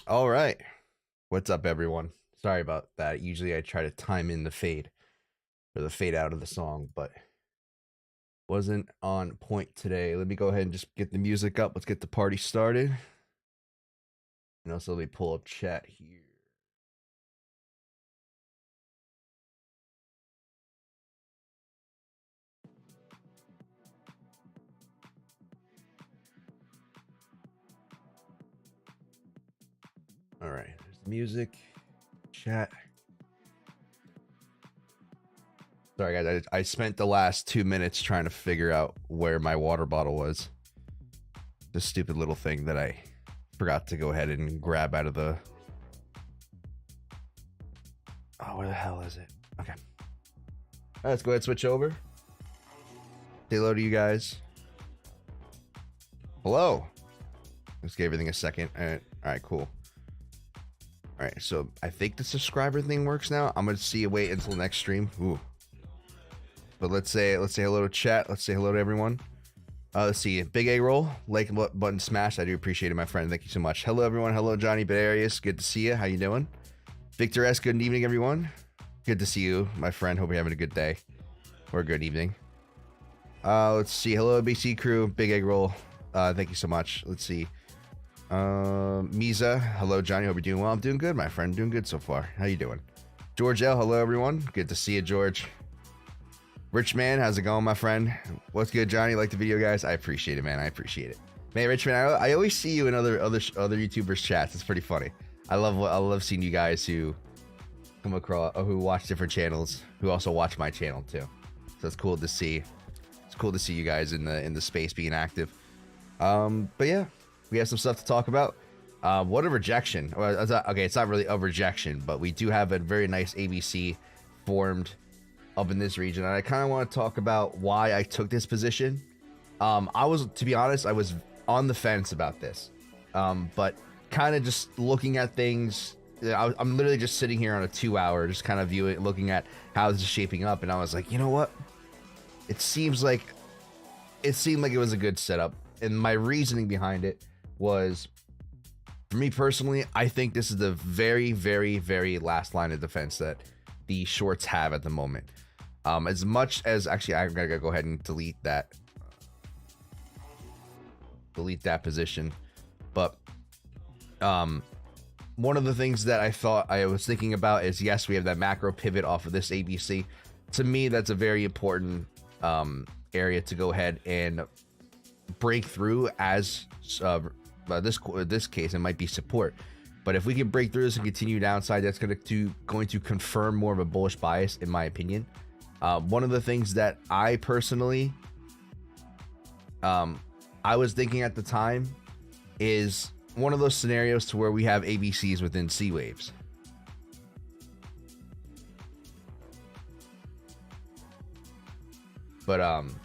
All right. What's up, everyone? Sorry about that. Usually I try to time in the fade or the fade out of the song, but wasn't on point today. Let me go ahead and just get the music up. Let's get the party started. And also let me pull up chat here. All right. There's the music. Chat. Sorry, guys. I spent the last 2 minutes trying to figure out where my water bottle was. This stupid little thing that I forgot to go ahead and grab out of the... Oh, where the hell is it? Okay. All right, let's go ahead and switch over. Say hello to you guys. Hello. Let's give everything a second. All right, cool. All right, so I think the subscriber thing works now. I'm gonna see you wait until next stream. Ooh. But let's say hello to chat. Let's say hello to everyone. Let's see. Big A roll, like button smash. I do appreciate it, my friend. Thank you so much. Hello, everyone. Hello, Johnny Bedarius. Good to see you. How you doing? Victor S. Good evening, everyone. Good to see you, my friend. Hope you're having a good day or a good evening. Let's see. Hello, BC crew. Big egg roll. Thank you so much. Let's see. Misa. Hello, Johnny. Hope you're doing well. I'm doing good, my friend. Doing good so far. How you doing? George L. Hello, everyone. Good to see you, George. Rich man, how's it going, my friend? What's good, Johnny? Like the video, guys? I appreciate it, man. I appreciate it. Man, Rich man, I always see you in other YouTubers' chats. It's pretty funny. I love seeing you guys who come across or who watch different channels, who also watch my channel too. So it's cool to see. It's cool to see you guys in the space being active. But yeah, we have some stuff to talk about. What a rejection. Well, okay, it's not really a rejection, but we do have a very nice ABC formed up in this region, and I kind of want to talk about why I took this position. To be honest, I was on the fence about this, but kind of just looking at things. I'm literally just sitting here on a 2-hour, just kind of looking at how this is shaping up, and I was like, you know what? It seemed like it was a good setup, and my reasoning behind it was, for me personally, I think this is the very, very, very last line of defense that the shorts have at the moment. As much as actually, I'm gonna go ahead and delete that position. But one of the things that I was thinking about is, yes, we have that macro pivot off of this ABC. To me, that's a very important area to go ahead and break through. As this case, it might be support. But if we can break through this and continue downside, that's going to confirm more of a bullish bias, in my opinion. One of the things that I personally I was thinking at the time is one of those scenarios to where we have ABCs within C waves. But let's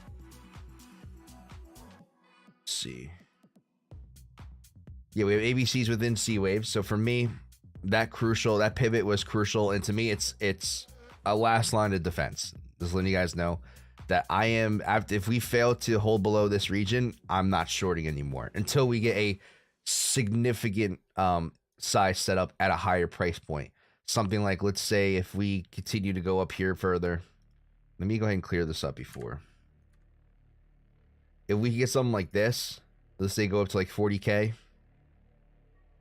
see. Yeah, we have ABCs within C waves. So for me, that pivot was crucial, and to me, it's a last line of defense. Just letting you guys know that if we fail to hold below this region, I'm not shorting anymore until we get a significant size setup at a higher price point. Something like, let's say, if we continue to go up here further. Let me go ahead and clear this up before. If we get something like this, let's say go up to like 40K,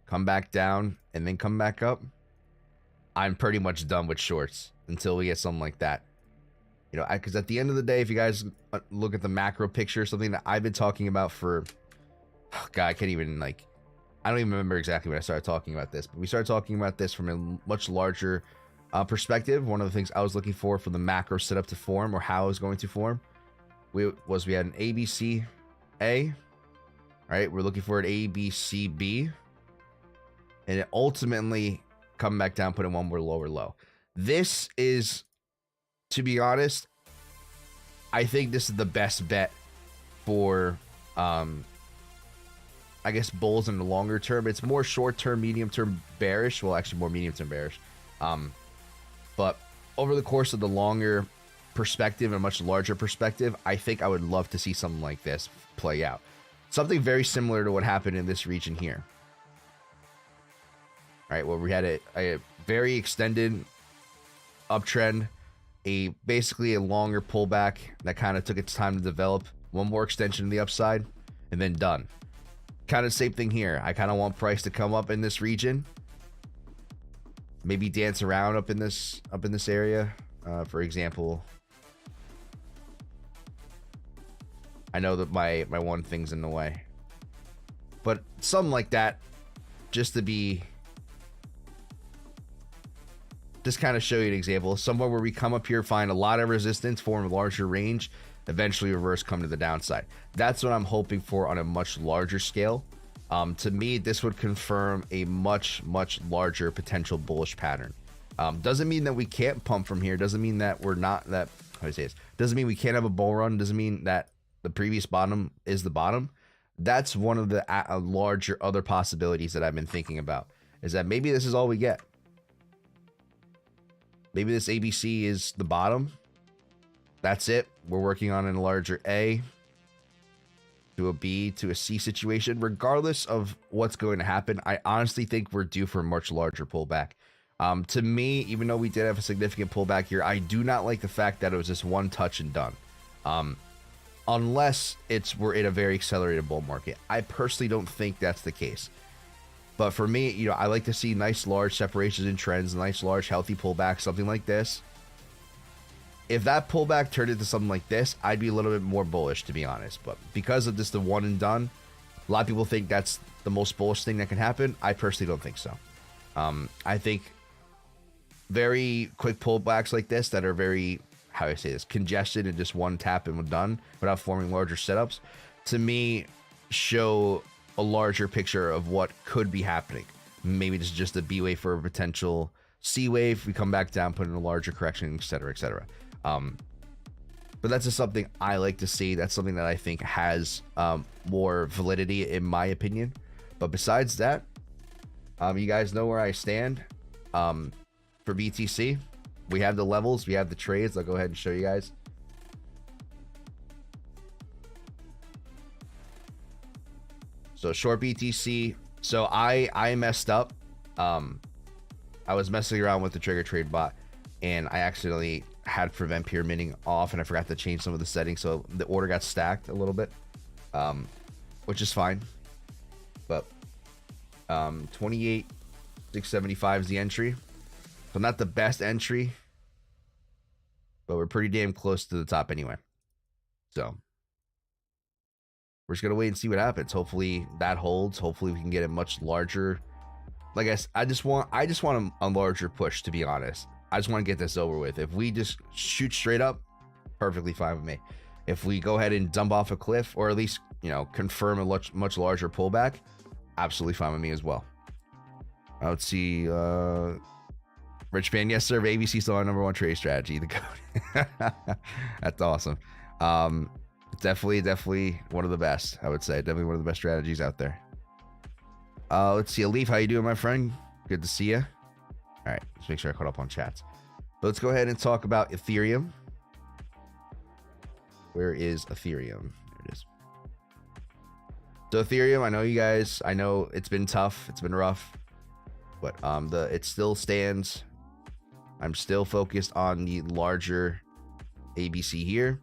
come back down, and then come back up, I'm pretty much done with shorts until we get something like that. You know, because at the end of the day, if you guys look at the macro picture, something that I've been talking about for, oh God, I don't even remember exactly when I started talking about this, but we started talking about this from a much larger perspective. One of the things I was looking for the macro setup to form, or how it was going to form, we had an ABC A, right? We're looking for an ABC B, and it ultimately come back down, put in one more lower low. This is, to be honest, I think this is the best bet for I guess bulls in the longer term. It's more short term, medium term bearish. Well, actually more medium term bearish. But over the course of the longer perspective and a much larger perspective, I think I would love to see something like this play out. Something very similar to what happened in this region here. right, where we had a very extended uptrend, basically a longer pullback that kind of took its time to develop, one more extension to the upside, and then done. Kind of same thing here. I kind of want price to come up in this region, maybe dance around up in this area. For example, I know that my one thing's in the way, but something like that, just to be, just kind of show you an example, somewhere where we come up here, find a lot of resistance, form a larger range, eventually reverse, come to the downside. That's what I'm hoping for on a much larger scale. To me, this would confirm a much larger potential bullish pattern. Doesn't mean that we can't pump from here. Doesn't mean that we're not, that, how do I say this? Doesn't mean we can't have a bull run. Doesn't mean that the previous bottom is the bottom. That's one of the larger other possibilities that I've been thinking about, is that maybe this is all we get. Maybe this ABC is the bottom. That's it. We're working on a larger A to a B to a C situation. Regardless of what's going to happen, I honestly think we're due for a much larger pullback. To me, even though we did have a significant pullback here, I do not like the fact that it was just one touch and done. Unless we're in a very accelerated bull market. I personally don't think that's the case. But for me, you know, I like to see nice large separations in trends, nice large healthy pullbacks, something like this. If that pullback turned into something like this, I'd be a little bit more bullish, to be honest. But because of this, the one and done, a lot of people think that's the most bullish thing that can happen. I personally don't think so. I think very quick pullbacks like this that are very, how do I say this, congested and just one tap and we're done without forming larger setups, to me, show a larger picture of what could be happening. Maybe this is just a B wave for a potential C wave. We come back down, put in a larger correction, etc., etc. But that's just something I like to see. That's something that I think has more validity in my opinion. But besides that, you guys know where I stand for BTC. We have the levels, we have the trades. I'll go ahead and show you guys. So short BTC. So I messed up. I was messing around with the trigger trade bot and I accidentally had prevent peer minting off and I forgot to change some of the settings, so the order got stacked a little bit, which is fine. But 28,675 is the entry, so not the best entry, but we're pretty damn close to the top anyway. So we're just gonna wait and see what happens. Hopefully that holds. Hopefully we can get a much larger, like I just want a larger push, to be honest. I just want to get this over with. If we just shoot straight up, perfectly fine with me. If we go ahead and dump off a cliff, or at least, you know, confirm a much larger pullback, absolutely fine with me as well. Let's see. Rich Man, yes sir. ABC still our #1 trade strategy. The code. That's awesome. Definitely one of the best. I would say definitely one of the best strategies out there. Let's see. Leaf, how you doing, my friend? Good to see you. All right, let's make sure I caught up on chats. But let's go ahead and talk about Ethereum. Where is Ethereum? There it is. So Ethereum, I know you guys, I know it's been tough, it's been rough, but it still stands. I'm still focused on the larger ABC here.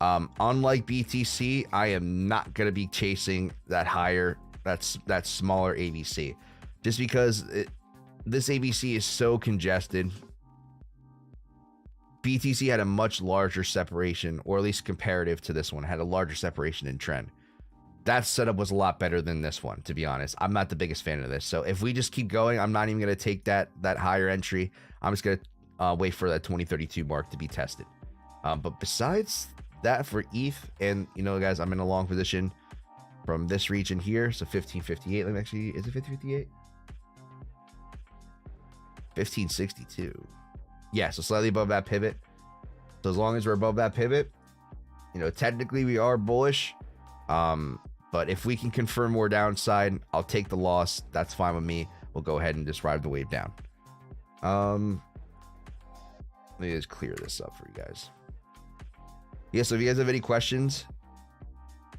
Unlike BTC, I am not gonna be chasing that higher, that smaller ABC, just because this ABC is so congested. BTC had a much larger separation, or at least comparative to this one, had a larger separation in trend. That setup was a lot better than this one, to be honest. I'm not the biggest fan of this. So if we just keep going, I'm not even going to take that higher entry. I'm just going to wait for that 2032 mark to be tested. But besides that, for ETH, and you know, guys, I'm in a long position from this region here. So 1558. Let me actually, is it 1558? 1562. Yeah, so slightly above that pivot. So as long as we're above that pivot, you know, technically we are bullish. But if we can confirm more downside, I'll take the loss. That's fine with me. We'll go ahead and just ride the wave down. Let me just clear this up for you guys. Yeah, so if you guys have any questions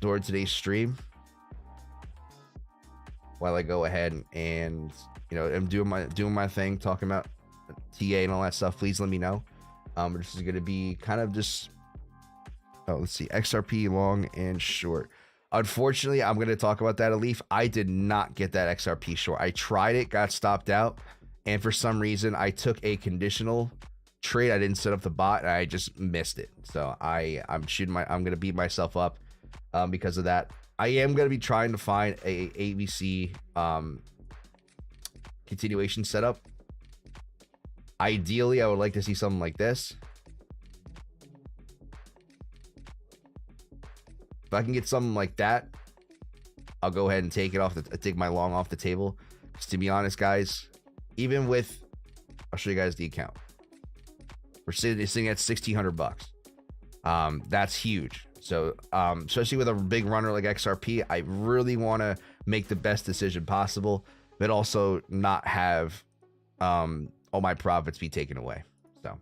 toward today's stream, while I go ahead and am doing my thing, talking about TA and all that stuff, please let me know. This is going to be kind of just, let's see, XRP long and short. Unfortunately, I'm going to talk about that, Alif. I did not get that XRP short. I tried it, got stopped out, and for some reason, I took a conditional trade. I didn't set up the bot, and I just missed it. So I'm going to beat myself up because of that. I am going to be trying to find a ABC continuation setup. Ideally, I would like to see something like this. If I can get something like that, I'll go ahead and take my long off the table. Because to be honest, guys, even with, I'll show you guys the account. We're sitting at $1,600. That's huge. So, especially with a big runner like XRP, I really want to make the best decision possible, but also not have all my profits be taken away. So.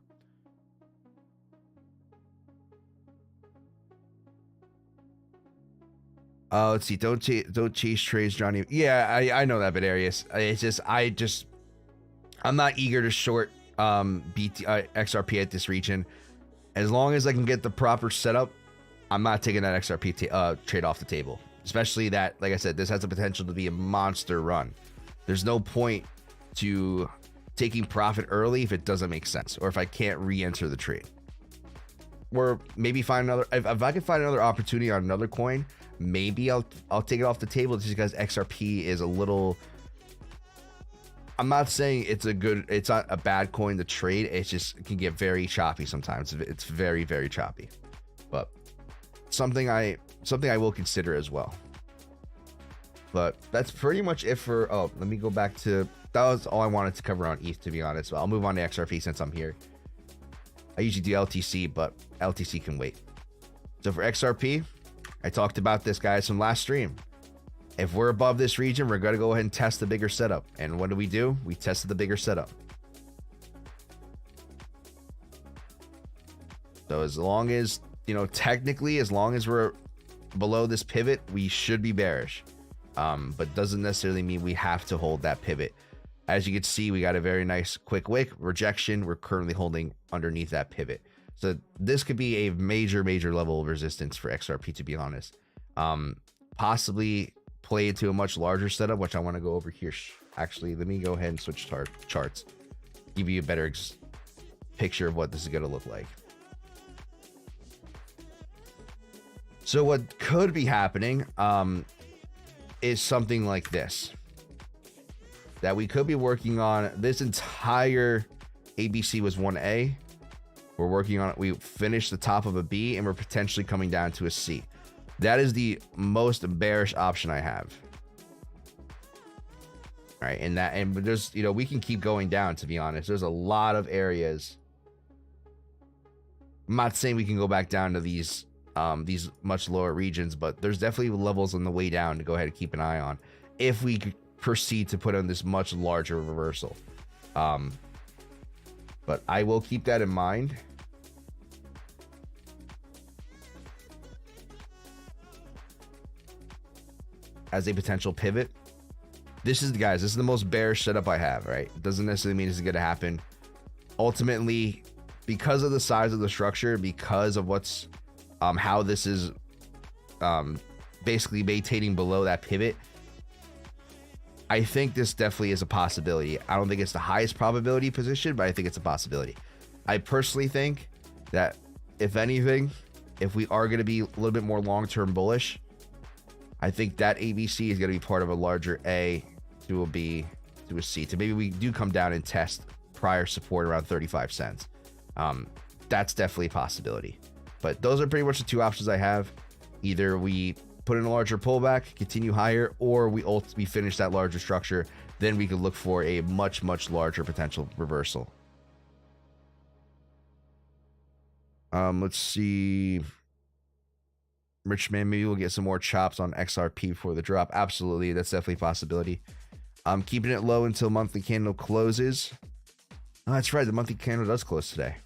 Let's see. Don't chase trades, Johnny. Yeah, I know that, but Arius, I'm not eager to short XRP at this region. As long as I can get the proper setup, I'm not taking that XRP trade off the table. Especially that, like I said, this has the potential to be a monster run. There's no point to taking profit early if it doesn't make sense, or if I can't re-enter the trade. Or maybe find another. If I can find another opportunity on another coin, maybe I'll take it off the table just because XRP is a little. I'm not saying it's not a bad coin to trade. It can get very choppy sometimes. It's very, very choppy, but something I will consider as well. But that's pretty much it for. Oh, let me go back to. That was all I wanted to cover on ETH, to be honest. But I'll move on to XRP since I'm here. I usually do LTC, but LTC can wait. So for XRP, I talked about this, guys, from last stream. If we're above this region, we're going to go ahead and test the bigger setup. And what do? We tested the bigger setup. So as long as, technically, as long as we're below this pivot, we should be bearish. But doesn't necessarily mean we have to hold that pivot. As you can see, we got a very nice quick wick rejection. We're currently holding underneath that pivot. So this could be a major, major level of resistance for XRP, to be honest. Possibly play into a much larger setup, which I want to go over here. Actually, let me go ahead and switch charts. Give you a better picture of what this is going to look like. So what could be happening is something like this. That we could be working on. This entire ABC was 1A. We're working on it. We finished the top of a B, and we're potentially coming down to a C. That is the most bearish option I have. All right, and there's, we can keep going down, to be honest. There's a lot of areas. I'm not saying we can go back down to these much lower regions, but there's definitely levels on the way down to go ahead and keep an eye on if we could proceed to put on this much larger reversal. But I will keep that in mind. As a potential pivot. This is the most bearish setup I have, right? It doesn't necessarily mean this is going to happen. Ultimately, because of the size of the structure, because of what's how this is basically maintaining below that pivot, I think this definitely is a possibility. I don't think it's the highest probability position, but I think it's a possibility. I personally think that if anything, if we are going to be a little bit more long-term bullish, I think that ABC is going to be part of a larger A to a B to a C. To maybe we do come down and test prior support around 35 cents. That's definitely a possibility. But those are pretty much the two options I have. Either we put in a larger pullback, continue higher, or we ultimately finish that larger structure. Then we could look for a much, much larger potential reversal. Let's see. Richman, maybe we'll get some more chops on XRP before the drop. Absolutely, that's definitely a possibility. I'm keeping it low until monthly candle closes. Oh, that's right, the monthly candle does close today.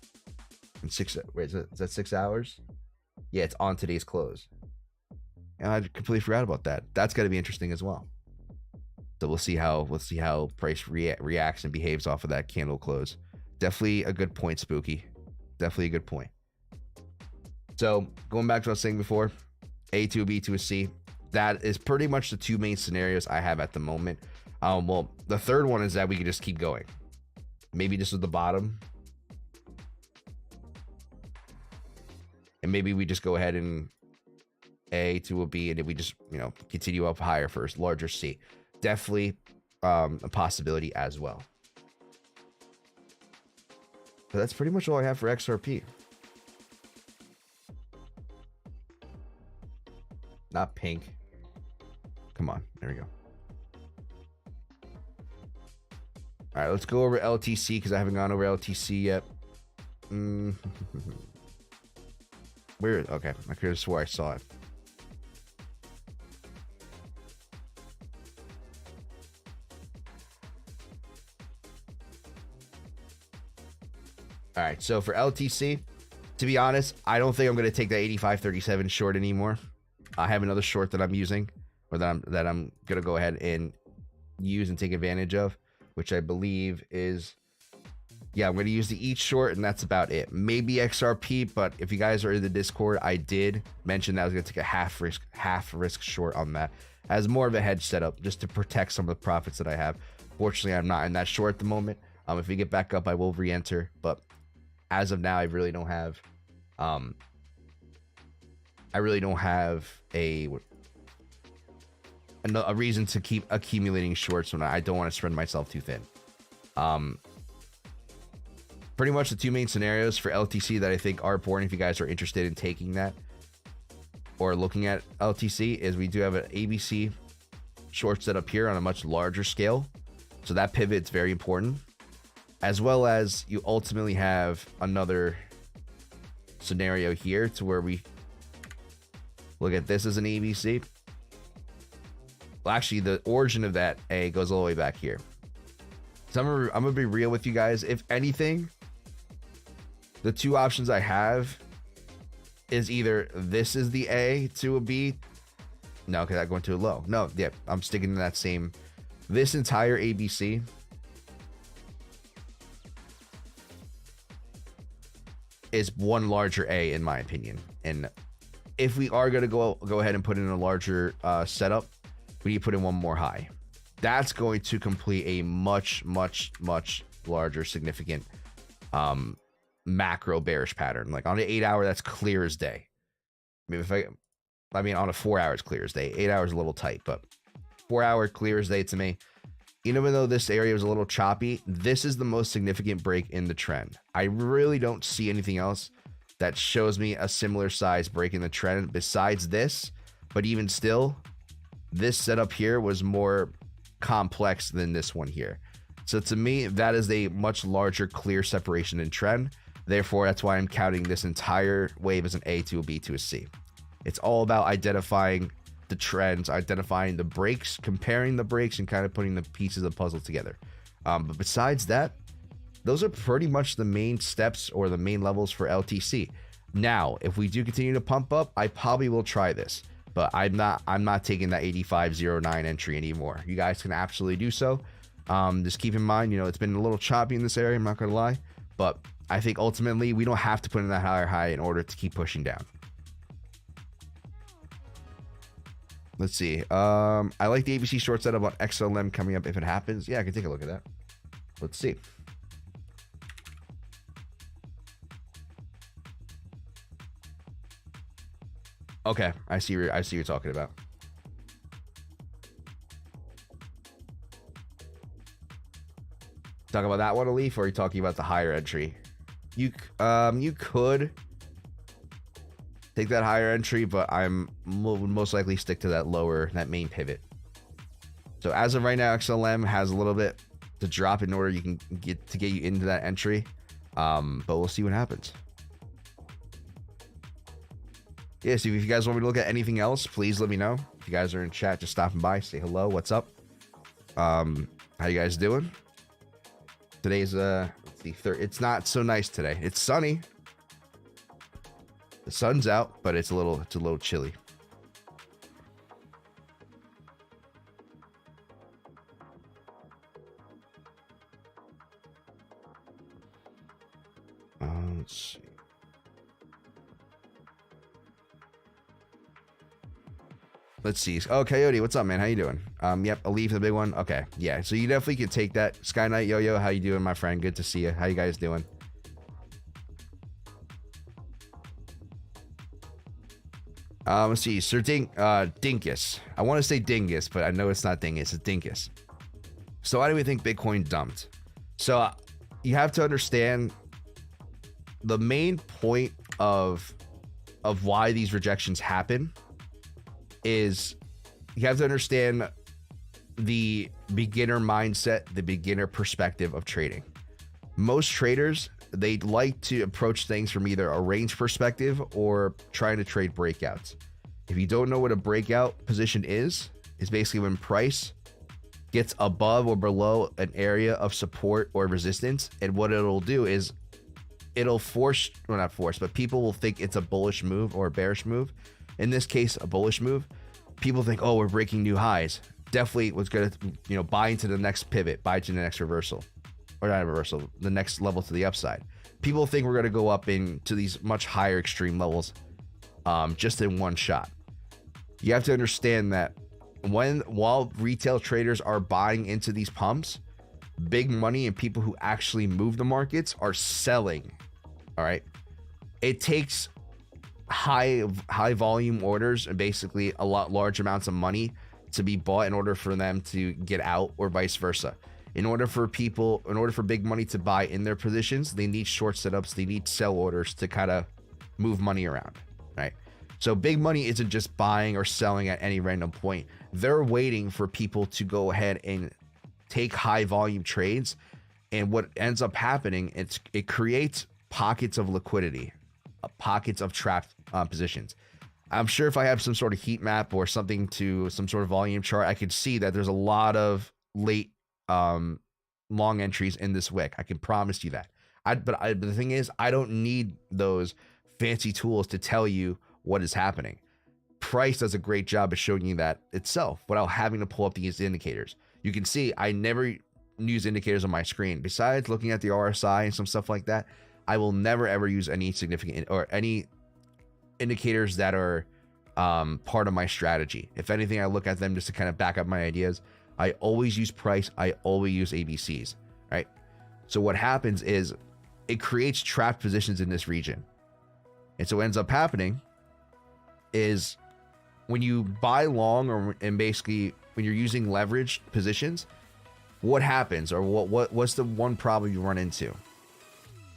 In is that 6 hours? Yeah, it's on today's close. And I completely forgot about that. That's got to be interesting as well. So we'll see how price reacts and behaves off of that candle close. Definitely a good point, Spooky. Definitely a good point. So going back to what I was saying before, A to a B to a C. That is pretty much the two main scenarios I have at the moment. Well, the third one is that we could just keep going. Maybe this is the bottom. And maybe we just go ahead and A to a B, and then we just, continue up higher first, larger C. Definitely a possibility as well. But that's pretty much all I have for XRP. Not pink. Come on, there we go. All right, let's go over LTC because I haven't gone over LTC yet. Where? Okay, I could have swore I saw it. All right, so for LTC, to be honest, I don't think I'm going to take that 85.37 short anymore. I have another short that I'm using, or that I'm going to go ahead and use and take advantage of, which I believe is, yeah, I'm going to use the ETH short, and that's about it. Maybe XRP, but if you guys are in the Discord, I did mention that I was going to take a half risk short on that as more of a hedge setup, just to protect some of the profits that I have. Fortunately, I'm not in that short at the moment. If we get back up, I will re-enter, but as of now, I really don't have a reason to keep accumulating shorts when I don't want to spread myself too thin. Pretty much the two main scenarios for LTC that I think are important if you guys are interested in taking that or looking at LTC is we do have an ABC short set up here on a much larger scale. So that pivot is very important, as well as you ultimately have another scenario here to where we look at this as an ABC. Well, actually, the origin of that A goes all the way back here. So I'm gonna be real with you guys. If anything, the two options I have is either this is the A to a B. No, because I'm going to a low. No, yeah, I'm sticking to that same. This entire ABC is one larger A in my opinion. And if we are going to go ahead and put in a larger setup, we need to put in one more high. That's going to complete a much larger significant macro bearish pattern. Like on an 8 hour, that's clear as day. I mean on a 4 hour, it's clear as day. 8 hours a little tight, but 4 hour clear as day to me. Even though this area was a little choppy, this is the most significant break in the trend. I really don't see anything else that shows me a similar size break in the trend besides this. But even still, this setup here was more complex than this one here. So to me, that is a much larger clear separation in trend. Therefore, that's why I'm counting this entire wave as an A to a B to a C. It's all about identifying the trends, identifying the breaks, comparing the breaks, and kind of putting the pieces of the puzzle together. But besides that, those are pretty much the main steps or the main levels for LTC. Now, if we do continue to pump up, I probably will try this, but I'm not taking that 85.09 entry anymore. You guys can absolutely do so. Just keep in mind, it's been a little choppy in this area, I'm not gonna lie, but I think ultimately we don't have to put in that higher high in order to keep pushing down. Let's see. I like the ABC short setup on XLM coming up if it happens. Yeah, I can take a look at that. Let's see. Okay, I see what you're talking about. Talking about that one, Alif, or are you talking about the higher entry? You could take that higher entry, but I'm most likely stick to that main pivot. So as of right now, XLM has a little bit to drop in order you can get you into that entry. But we'll see what happens. Yeah, so if you guys want me to look at anything else, please let me know. If you guys are in chat, just stopping by, say hello, what's up? How you guys doing? Today's the third. It's not so nice today. It's sunny. The sun's out, but it's a little chilly. Let's see. Oh, Coyote, what's up, man? How you doing? Yep, a leaf, the big one. Okay, yeah. So you definitely can take that. Sky Knight Yo-Yo, how you doing, my friend? Good to see you. How you guys doing? Let's see. Sir Dinkus. I want to say Dingus, but I know it's not Dingus. It's Dinkus. So why do we think Bitcoin dumped? So you have to understand the main point of why these rejections happen is you have to understand the beginner mindset, the beginner perspective of trading. Most traders, they like to approach things from either a range perspective or trying to trade breakouts. If you don't know what a breakout position is basically when price gets above or below an area of support or resistance, and what it'll do is it'll force, well, not force, but people will think it's a bullish move or a bearish move. In this case, a bullish move. People think, oh, we're breaking new highs. Definitely was going to, buy into the next pivot, buy into the next reversal, or not a reversal, the next level to the upside. People think we're going to go up into these much higher extreme levels just in one shot. You have to understand that while retail traders are buying into these pumps, big money and people who actually move the markets are selling. All right. It takes high volume orders and basically a lot large amounts of money to be bought in order for them to get out, or vice versa. In order for big money to buy in their positions, they need short setups, they need sell orders to kind of move money around, right? So big money isn't just buying or selling at any random point. They're waiting for people to go ahead and take high volume trades. And what ends up happening, it creates pockets of liquidity, pockets of trapped positions. I'm sure if I have some sort of heat map or something to some sort of volume chart, I could see that there's a lot of late long entries in this wick. I can promise you that. But the thing is, I don't need those fancy tools to tell you what is happening. Price does a great job of showing you that itself without having to pull up these indicators. You can see I never use indicators on my screen. Besides looking at the RSI and some stuff like that, I will never ever use any significant or any indicators that are part of my strategy. If anything, I look at them just to kind of back up my ideas. I always use price. I always use ABCs, right? So what happens is it creates trapped positions in this region. And so what ends up happening is when you buy long and basically when you're using leveraged positions, what happens, or what's the one problem you run into?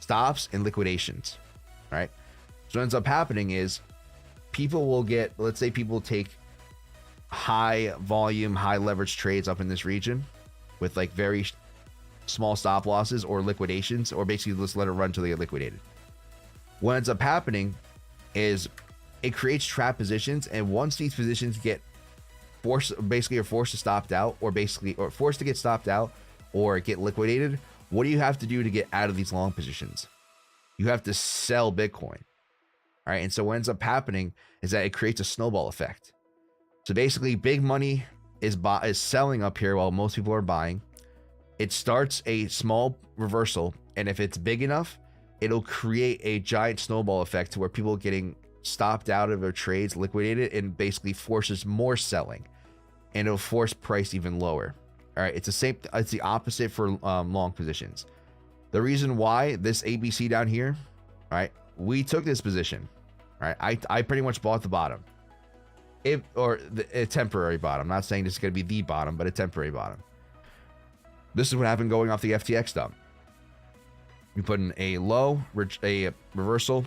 Stops and liquidations, right? So what ends up happening is people will get, let's say people take high volume, high leverage trades up in this region with like very small stop losses or liquidations, or basically just let it run till they get liquidated. What ends up happening is it creates trap positions, and once these positions get forced to stop out, or forced to get stopped out or get liquidated, what do you have to do to get out of these long positions? You have to sell Bitcoin. All right. And so what ends up happening is that it creates a snowball effect. So basically big money is selling up here while most people are buying. It starts a small reversal, and if it's big enough, it'll create a giant snowball effect to where people are getting stopped out of their trades, liquidated, and basically forces more selling, and it'll force price even lower. All right. It's the opposite for long positions. The reason why this ABC down here, all right, we took this position, all right. I pretty much bought the bottom, a temporary bottom. I'm not saying this is going to be the bottom, but a temporary bottom. This is what happened going off the FTX dump. We put in a low, a reversal.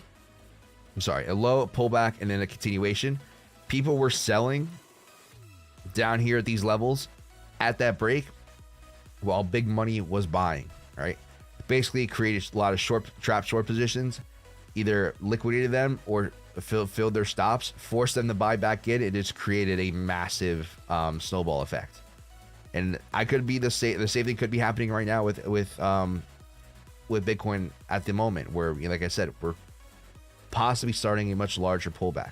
A low pullback, and then a continuation. People were selling down here at these levels at that break while big money was buying. All right. Basically created a lot of short positions, either liquidated them or filled their stops, forced them to buy back in. It just created a massive snowball effect. And the same thing could be happening right now with Bitcoin at the moment, where, like I said, we're possibly starting a much larger pullback.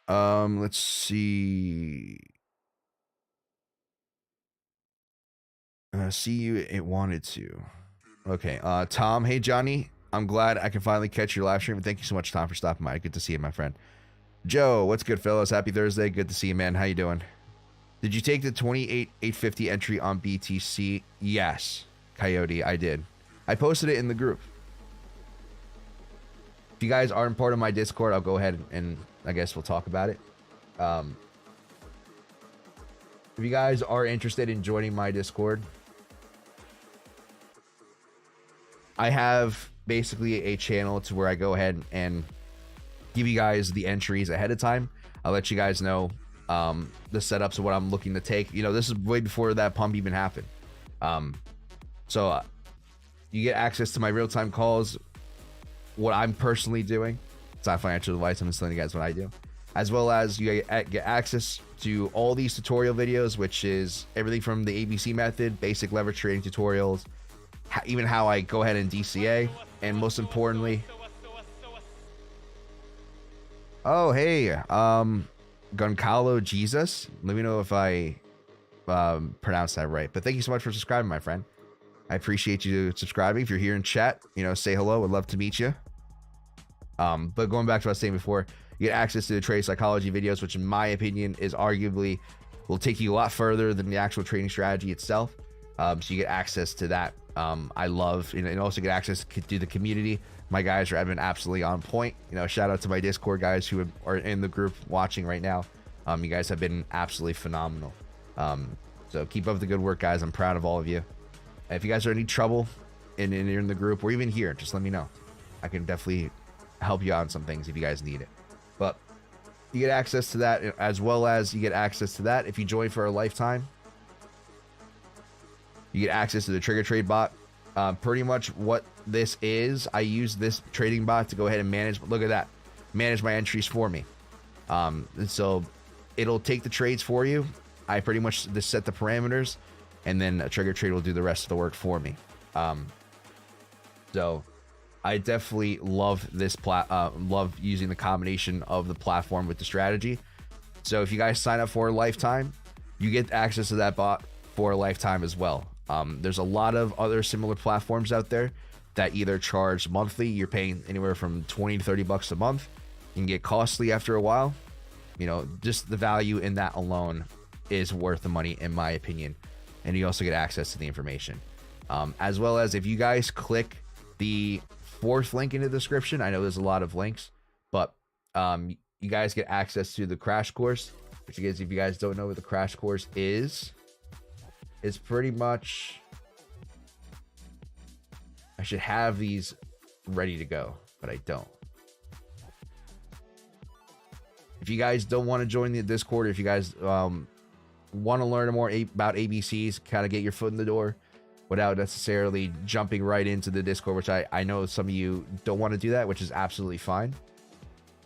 Let's see. See you. It wanted to. Okay. Tom. Hey, Johnny. I'm glad I can finally catch your live stream. Thank you so much, Tom, for stopping by. Good to see you, my friend. Joe, what's good, fellas? Happy Thursday. Good to see you, man. How you doing? Did you take the 28,850 entry on BTC? Yes, Coyote, I did. I posted it in the group. If you guys aren't part of my Discord, I'll go ahead and I guess we'll talk about it. If you guys are interested in joining my Discord, I have basically a channel to where I go ahead and give you guys the entries ahead of time. I'll let you guys know the setups of what I'm looking to take. You know, this is way before that pump even happened. So you get access to my real-time calls, what I'm personally doing. It's not financial advice. I'm just telling you guys what I do. As well as you get access to all these tutorial videos, which is everything from the ABC method, basic leverage trading tutorials, even how I go ahead and DCA, and most importantly, oh hey, Goncalo Jesus, let me know if I pronounced that right. But thank you so much for subscribing, my friend. I appreciate you subscribing. If you're here in chat, you know, say hello. Would love to meet you. But going back to what I was saying before, you get access to the trade psychology videos, which in my opinion is arguably will take you a lot further than the actual trading strategy itself. So you get access to that. I love, and also get access to the community. My guys have been absolutely on point. You know, shout out to my Discord guys who are in the group watching right now. You guys have been absolutely phenomenal. So keep up the good work, guys. I'm proud of all of you. If you guys are in any trouble and you're in the group or even here, just let me know. I can definitely help you out on some things if you guys need it. But you get access to that, as well as you get access to that if you join for a lifetime. You get access to the trigger trade bot. Pretty much what this is, I use this trading bot to go ahead and manage, look at that, manage my entries for me. And so it'll take the trades for you. I pretty much just set the parameters, and then a trigger trade will do the rest of the work for me. So I definitely love this love using the combination of the platform with the strategy. So if you guys sign up for a lifetime, you get access to that bot for a lifetime as well. There's a lot of other similar platforms out there that either charge monthly. You're paying anywhere from 20 to 30 bucks a month. You can get costly after a while. You know, just the value in that alone is worth the money, in my opinion. And you also get access to the information. As well as if you guys click the fourth link in the description, I know there's a lot of links, but you guys get access to the crash course, which is, if you guys don't know what the crash course is, it's pretty much, I should have these ready to go, but I don't. If you guys don't want to join the Discord, if you guys want to learn more about ABCs, kind of get your foot in the door without necessarily jumping right into the Discord, which I know some of you don't want to do that, which is absolutely fine.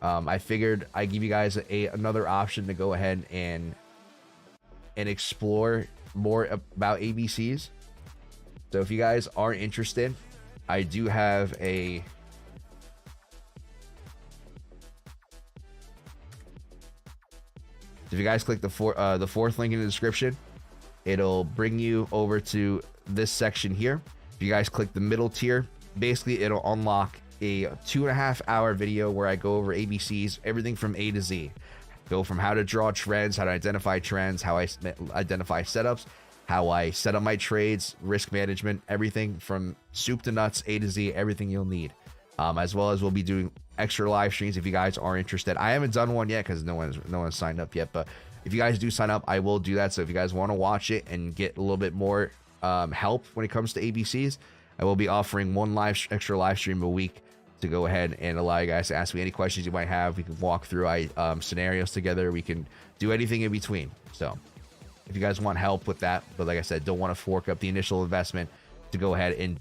I figured I'd give you guys another option to go ahead and explore more about ABCs. So if you guys are interested, I do have if you guys click the fourth link in the description, it'll bring you over to this section here. If you guys click the middle tier, basically it'll unlock a 2.5 hour video where I go over ABCs, everything from A to Z. Go from how to draw trends, how to identify trends, how I identify setups, how I set up my trades, risk management, everything from soup to nuts, A to Z, everything you'll need. As well as we'll be doing extra live streams if you guys are interested. I haven't done one yet because no one's signed up yet, but if you guys do sign up, I will do that. So if you guys want to watch it and get a little bit more help when it comes to ABCs, I will be offering one extra live stream a week to go ahead and allow you guys to ask me any questions you might have. We can walk through scenarios together. We can do anything in between. So if you guys want help with that, but like I said, don't want to fork up the initial investment to go ahead and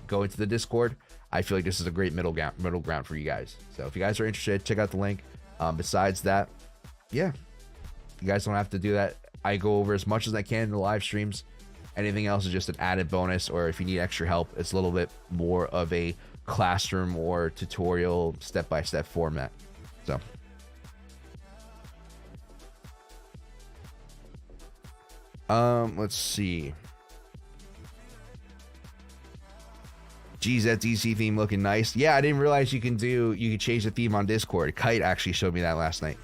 go into the Discord, I feel like this is a great middle ground for you guys. So if you guys are interested, check out the link. Besides that, yeah, you guys don't have to do that. I go over as much as I can in the live streams. Anything else is just an added bonus, or if you need extra help, it's a little bit more of a classroom or tutorial step-by-step format. So let's see. Geez, that DC theme looking nice. Yeah, I didn't realize you could change the theme on Discord. Kite actually showed me that last night.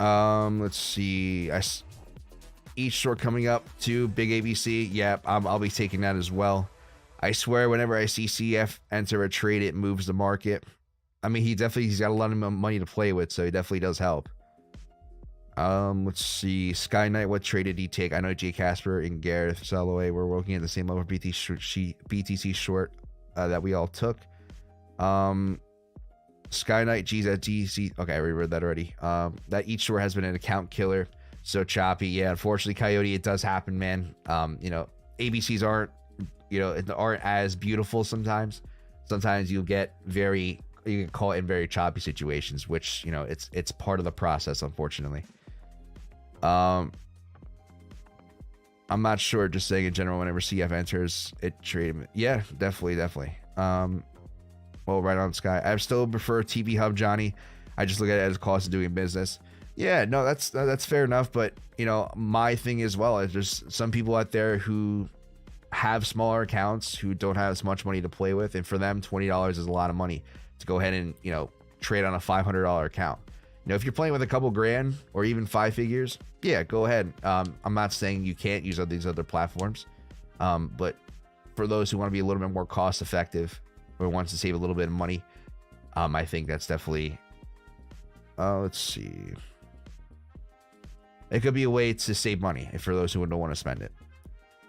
Let's see. Each short coming up to big ABC. Yep, I'll be taking that as well. I swear, whenever I see CF enter a trade, it moves the market. I mean, he's got a lot of money to play with, so he definitely does help. Let's see. Sky Knight, what trade did he take? I know Jay Casper and Gareth Soloway were working at the same level of BTC short that we all took. Sky Knight, GZGC. Okay, I read that already. That each short has been an account killer. So choppy. Yeah, unfortunately, Coyote, it does happen, man. You know, ABCs aren't as beautiful sometimes. Sometimes you get caught in very choppy situations, which, you know, it's part of the process, unfortunately. I'm not sure, just saying in general, whenever CF enters, it trade. Yeah, definitely. Well, right on, Sky. I still prefer TV Hub, Johnny. I just look at it as cost of doing business. Yeah, no, that's fair enough. But, you know, my thing as well is there's some people out there who have smaller accounts who don't have as much money to play with, and for them, $20 is a lot of money to go ahead and, you know, trade on a $500 account. You know, if you're playing with a couple grand or even 5 figures, yeah, go ahead. I'm not saying you can't use these other platforms, but for those who want to be a little bit more cost effective or wants to save a little bit of money, I think that's definitely. Let's see. It could be a way to save money for those who don't want to spend it.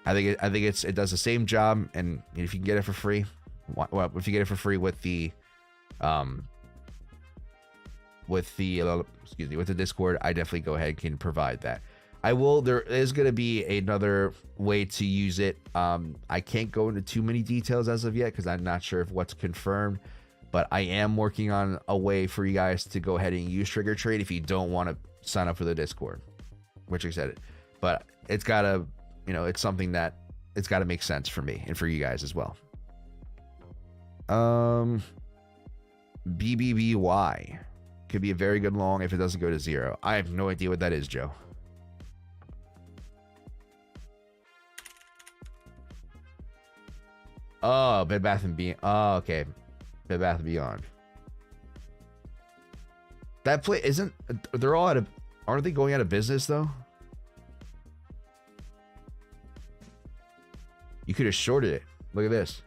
I think it does the same job, and if you can get it for free, well, if you get it for free with the Discord, I definitely go ahead and can provide that. There is going to be another way to use it. I can't go into too many details as of yet because I'm not sure if what's confirmed, but I am working on a way for you guys to go ahead and use Trigger Trade if you don't want to sign up for the Discord, which I said it, but it's gotta, you know, it's something that it's got to make sense for me and for you guys as well. BBBY could be a very good long if it doesn't go to 0. I have no idea what that is, Joe. Oh, Bed Bath & Beyond. Oh, okay. Bed Bath & Beyond. That play isn't. They're all aren't they going out of business though? You could have shorted it. Look at this.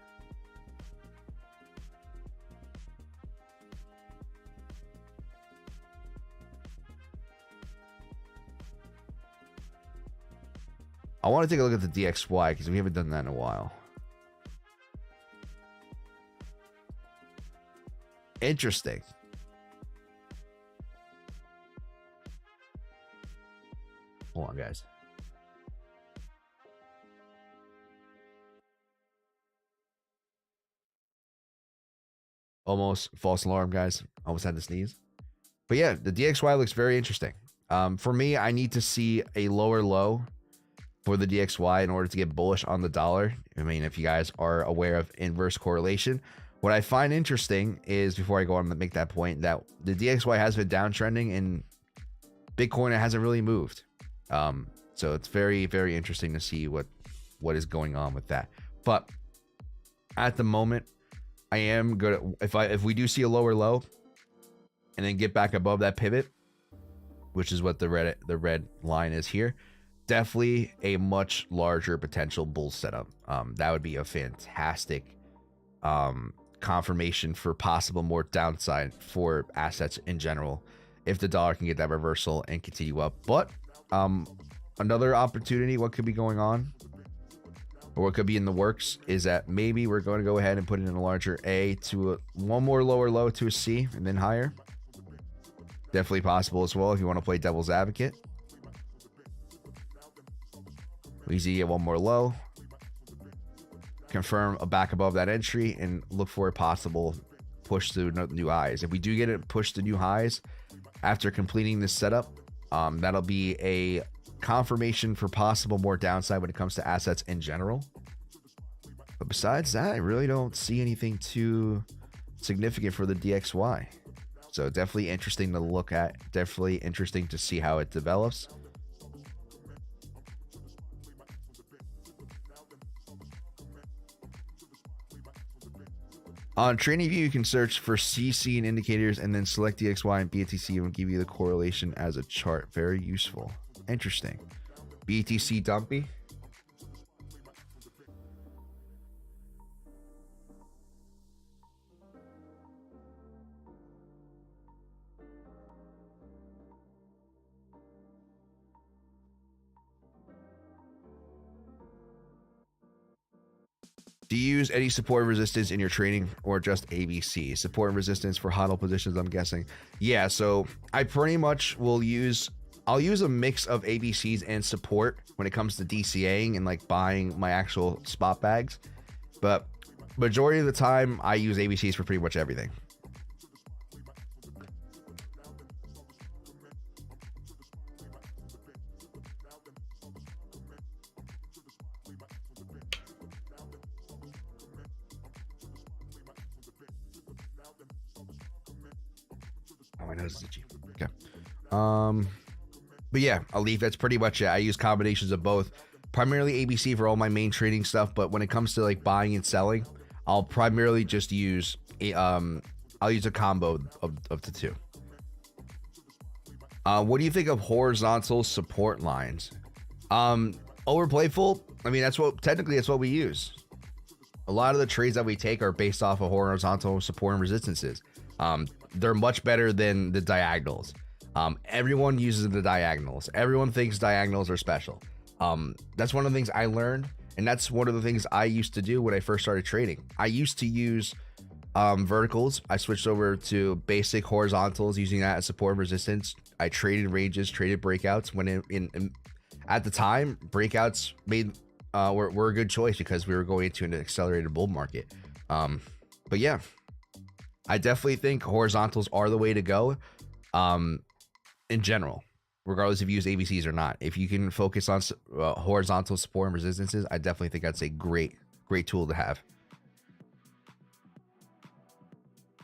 I want to take a look at the DXY because we haven't done that in a while. Interesting. Hold on, guys. Almost false alarm, guys. Almost had to sneeze. But yeah, the DXY looks very interesting. For me, I need to see a lower low for the DXY in order to get bullish on the dollar. I mean, if you guys are aware of inverse correlation, what I find interesting is, before I go on to make that point, that the DXY has been downtrending and Bitcoin hasn't really moved. So it's very, very interesting to see what is going on with that. But at the moment, I am good at, if we do see a lower low and then get back above that pivot, which is what the red line is here, definitely a much larger potential bull setup. That would be a fantastic confirmation for possible more downside for assets in general if the dollar can get that reversal and continue up. But another opportunity, what could be going on, or what could be in the works, is that maybe we're going to go ahead and put it in a larger A to one more lower low to a C and then higher. Definitely possible as well if you want to play devil's advocate. We see one more low, confirm a back above that entry, and look for a possible push to new highs. If we do get it pushed to new highs after completing this setup, that'll be a confirmation for possible more downside when it comes to assets in general. But besides that, I really don't see anything too significant for the DXY. So definitely interesting to look at, definitely interesting to see how it develops. On Tradingview, you can search for CC and indicators and then select DXY and BTC and will give you the correlation as a chart. Very useful. Interesting. BTC dumpy. Do you use any support and resistance in your trading or just ABC? Support and resistance for hodl positions, I'm guessing. Yeah, so I pretty much will use, I'll use a mix of ABCs and support when it comes to DCAing and like buying my actual spot bags. But majority of the time, I use ABCs for pretty much everything. Oh, my nose is itchy. Okay. But yeah, I'll leave. That's pretty much it. I use combinations of both, primarily ABC for all my main trading stuff. But when it comes to like buying and selling, I'll primarily just use I'll use a combo of the two. What do you think of horizontal support lines? Overplayful. I mean, technically that's what we use. A lot of the trades that we take are based off of horizontal support and resistances. They're much better than the diagonals. Everyone uses the diagonals. Everyone thinks diagonals are special. That's one of the things I learned, and that's one of the things I used to do when I first started trading. I used to use verticals. I switched over to basic horizontals, using that as support and resistance. I traded ranges, traded breakouts. When at the time, breakouts were a good choice because we were going into an accelerated bull market. But yeah, I definitely think horizontals are the way to go. In general, regardless if you use ABCs or not. If you can focus on horizontal support and resistances, I definitely think that's a great tool to have.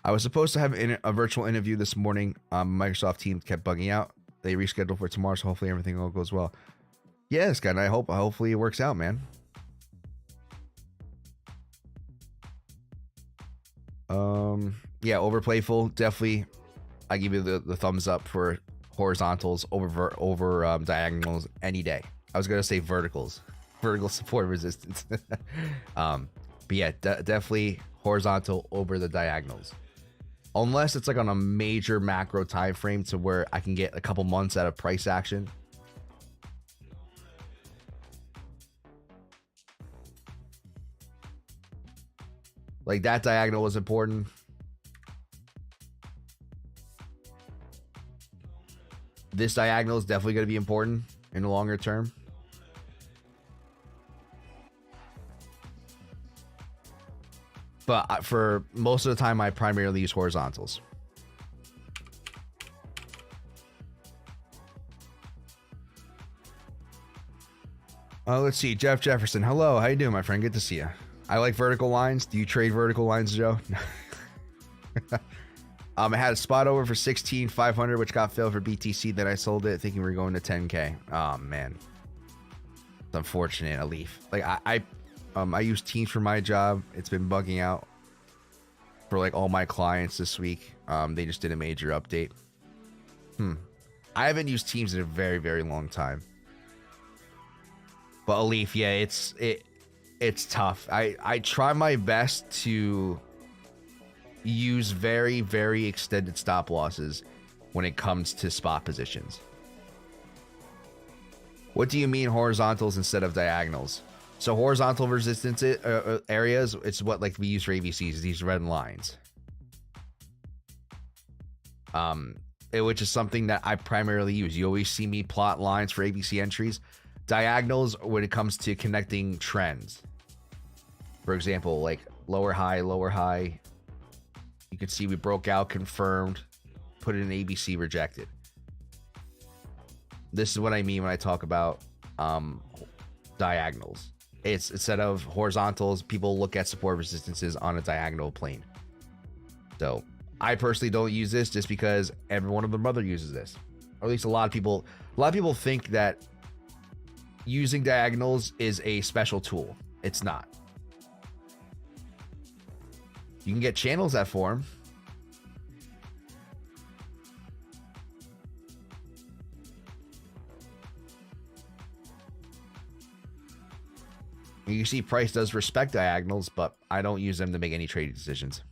I was supposed to have a virtual interview this morning. Microsoft Teams kept bugging out. They rescheduled for tomorrow, so hopefully everything all goes well. Yeah, Scott, I hope hopefully it works out, man. Yeah, overplayful, definitely. I give you the thumbs up for horizontals over diagonals any day. I was gonna say vertical support resistance. But yeah, definitely horizontal over the diagonals, unless it's like on a major macro time frame to where I can get a couple months out of price action. Like that diagonal was important. This diagonal is definitely going to be important in the longer term. But for most of the time, I primarily use horizontals. Let's see. Jeff Jefferson. Hello. How you doing, my friend? Good to see you. I like vertical lines. Do you trade vertical lines, Joe? I had a spot over for 16,500, which got filled for BTC. Then I sold it thinking we were going to 10K. Oh man, it's unfortunate. A leaf. Like I use Teams for my job. It's been bugging out for like all my clients this week. They just did a major update. I haven't used Teams in a very long time. But a leaf, yeah, it's tough. I try my best to use very extended stop losses when it comes to spot positions. What do you mean horizontals instead of diagonals? So horizontal resistance areas, it's what like we use for ABCs, these red lines. Which is something that I primarily use. You always see me plot lines for ABC entries. Diagonals when it comes to connecting trends. For example, like lower high. You can see we broke out, confirmed, put it in ABC, rejected. This is what I mean when I talk about diagonals. It's instead of horizontals, people look at support resistances on a diagonal plane. So I personally don't use this just because every one of the brother uses this. Or at least a lot of people think that using diagonals is a special tool. It's not. You can get channels that form. You see price does respect diagonals, but I don't use them to make any trading decisions.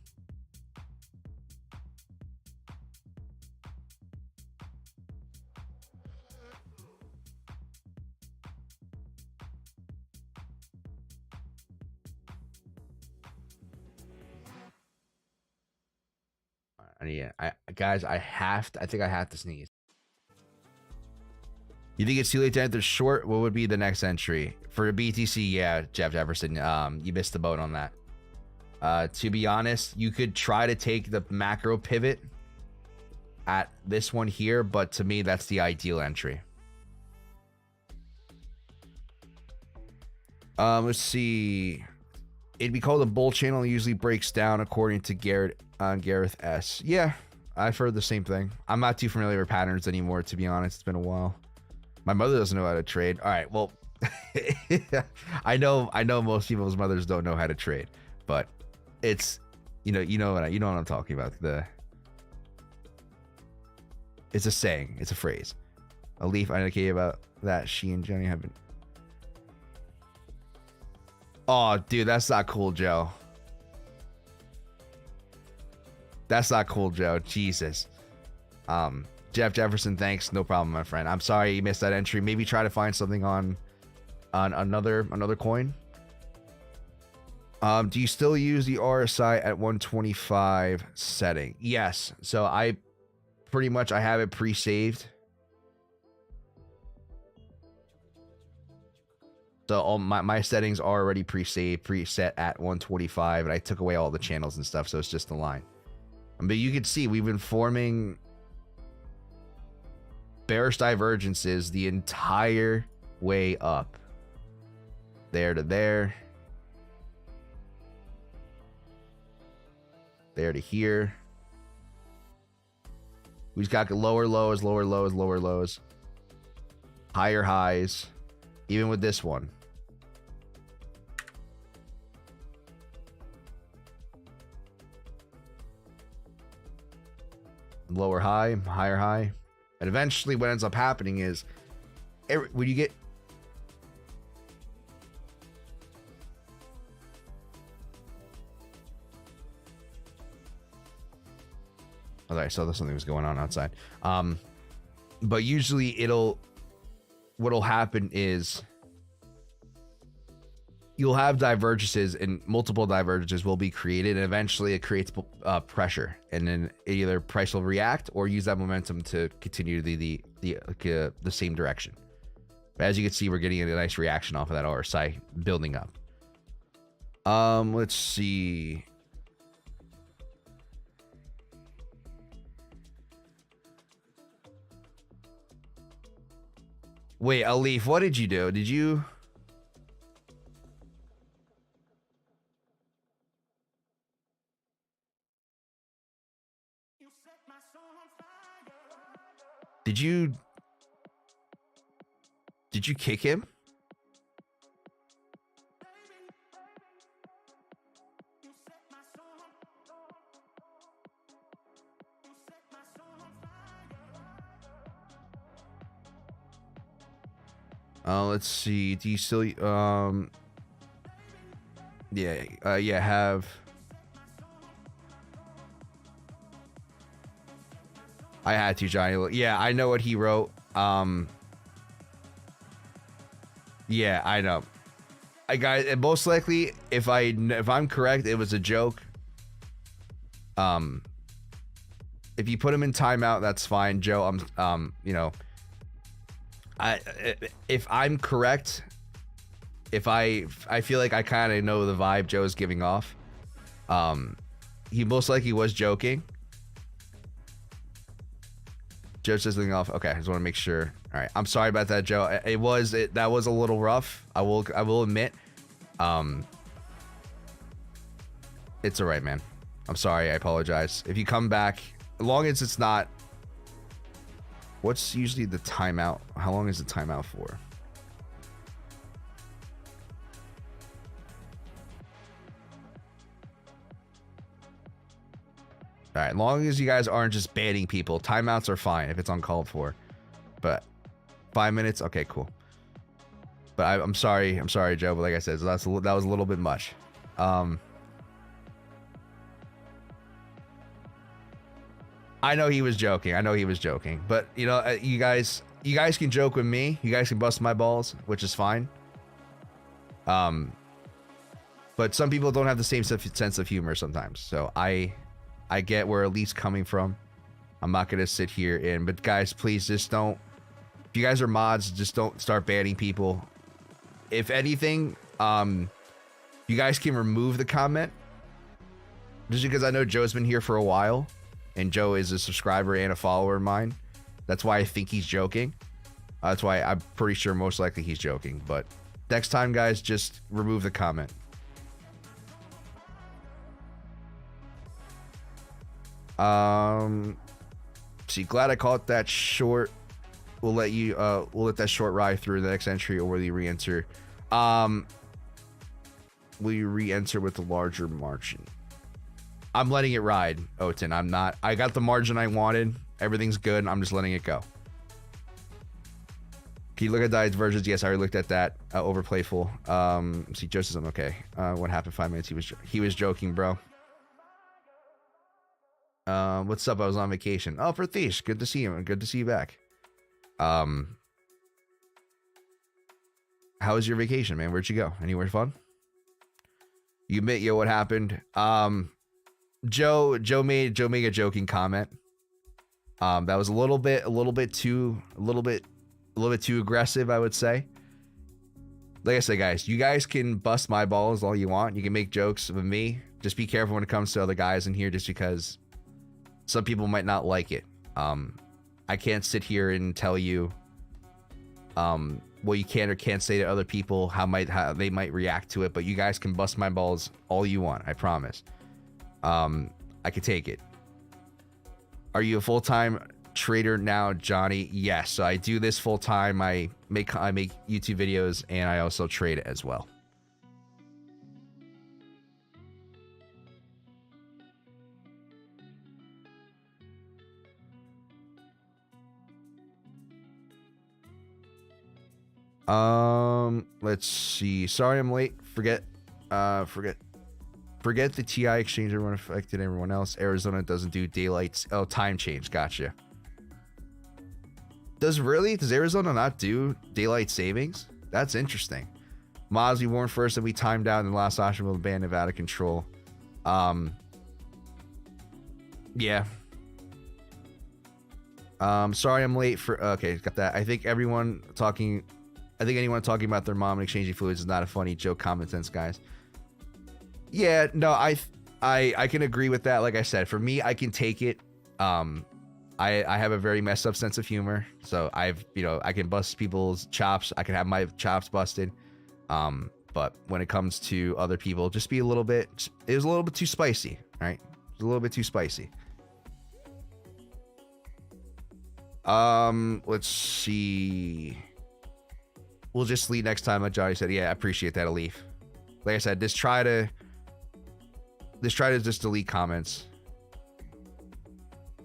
Yeah, guys, I think I have to sneeze. You think it's too late to enter short? What would be the next entry for a BTC? Yeah, Jeff Jefferson, you missed the boat on that. To be honest, you could try to take the macro pivot at this one here, but to me, that's the ideal entry. Let's see. It'd be called a bull channel. It usually breaks down according to Gareth S. Yeah, I've heard the same thing. I'm not too familiar with patterns anymore, to be honest. It's been a while. My mother doesn't know how to trade. All right, well, I know most people's mothers don't know how to trade, but it's you know what I'm talking about. It's a saying, it's a phrase. A leaf I indicated about that she and Jenny have been. Oh, dude, that's not cool, Joe. That's not cool, Joe. Jesus. Jeff Jefferson, thanks. No problem, my friend. I'm sorry you missed that entry. Maybe try to find something on another coin. Do you still use the RSI at 125 setting? Yes. So I pretty much have it pre-saved. So all my settings are already pre-saved, preset at 125, and I took away all the channels and stuff, so it's just the line. But you can see we've been forming bearish divergences the entire way up. There to there. There to here. We've got lower lows, lower lows, lower lows. Higher highs. Even with this one. Lower high, higher high. And eventually what ends up happening is when you get I saw that something was going on outside. But usually what'll happen is you'll have divergences, and multiple divergences will be created, and eventually it creates pressure, and then either price will react or use that momentum to continue the same direction. But as you can see, we're getting a nice reaction off of that RSI building up. Let's see. Wait, Alif, what did you do? Did you? Did you kick him? Let's see. Do you still yeah, have I had to, Johnny. Yeah, I know what he wrote. Yeah, I know. Guys, most likely, if I'm correct, it was a joke. If you put him in timeout, that's fine, Joe. If I'm correct, if I feel like I kind of know the vibe Joe's giving off. He most likely was joking. Joe says something off. Okay, I just want to make sure. All right, I'm sorry about that, Joe. That was a little rough. I will admit. It's all right, man. I'm sorry. I apologize. If you come back, as long as it's not. What's usually the timeout? How long is the timeout for? All right, as long as you guys aren't just banning people, timeouts are fine if it's uncalled for. But 5 minutes, okay, cool. But I'm sorry, Joe. But like I said, so that was a little bit much. I know he was joking. But you know, you guys can joke with me. You guys can bust my balls, which is fine. But some people don't have the same sense of humor sometimes. So I get where Elite's coming from. I'm not gonna sit here but guys, please just don't. If you guys are mods, just don't start banning people. If anything, you guys can remove the comment. Just because I know Joe's been here for a while, and Joe is a subscriber and a follower of mine. That's why I think he's joking. That's why I'm pretty sure most likely he's joking. But next time, guys, just remove the comment. See, glad I caught that short. We'll let that short ride through the next entry, or will you re-enter? Will you re-enter with the larger margin? I'm letting it ride, Oten. I'm not. I got the margin I wanted. Everything's good. I'm just letting it go. Can you look at Diet's versions? Yes, I already looked at that. Over playful. See, Joseph, I'm okay. What happened? 5 minutes. He was joking, bro. What's up? I was on vacation. Oh, for Thish. Good to see you. Good to see you back. How was your vacation, man? Where'd you go? Anywhere fun? You admit, yo, what happened? Joe made a joking comment. That was a little bit too aggressive, I would say. Like I said, guys, you guys can bust my balls all you want. You can make jokes with me. Just be careful when it comes to other guys in here, just because some people might not like it. I can't sit here and tell you what you can or can't say to other people, how they might react to it, but you guys can bust my balls all you want, I promise. I could take it. Are you a full-time trader now, Johnny? Yes, so I do this full-time. I make YouTube videos, and I also trade it as well. Let's see. Sorry I'm late. Forget the TI exchange. Everyone affected everyone else. Arizona doesn't do daylight. Oh, time change. Gotcha. Does Arizona not do daylight savings? That's interesting. Mods, we warned first that we timed out in the last option will ban Nevada control. Yeah. Sorry I'm late for. Okay, got that. I think anyone talking about their mom and exchanging fluids is not a funny joke. Common sense, guys. Yeah, no, I can agree with that. Like I said, for me, I can take it. I have a very messed up sense of humor, so I can bust people's chops. I can have my chops busted. But when it comes to other people, just be a little bit. It was a little bit too spicy, right? It was a little bit too spicy. Let's see. We'll just sleep next time, like Johnny said. Yeah, I appreciate that, Alif. Like I said, just try to just delete comments.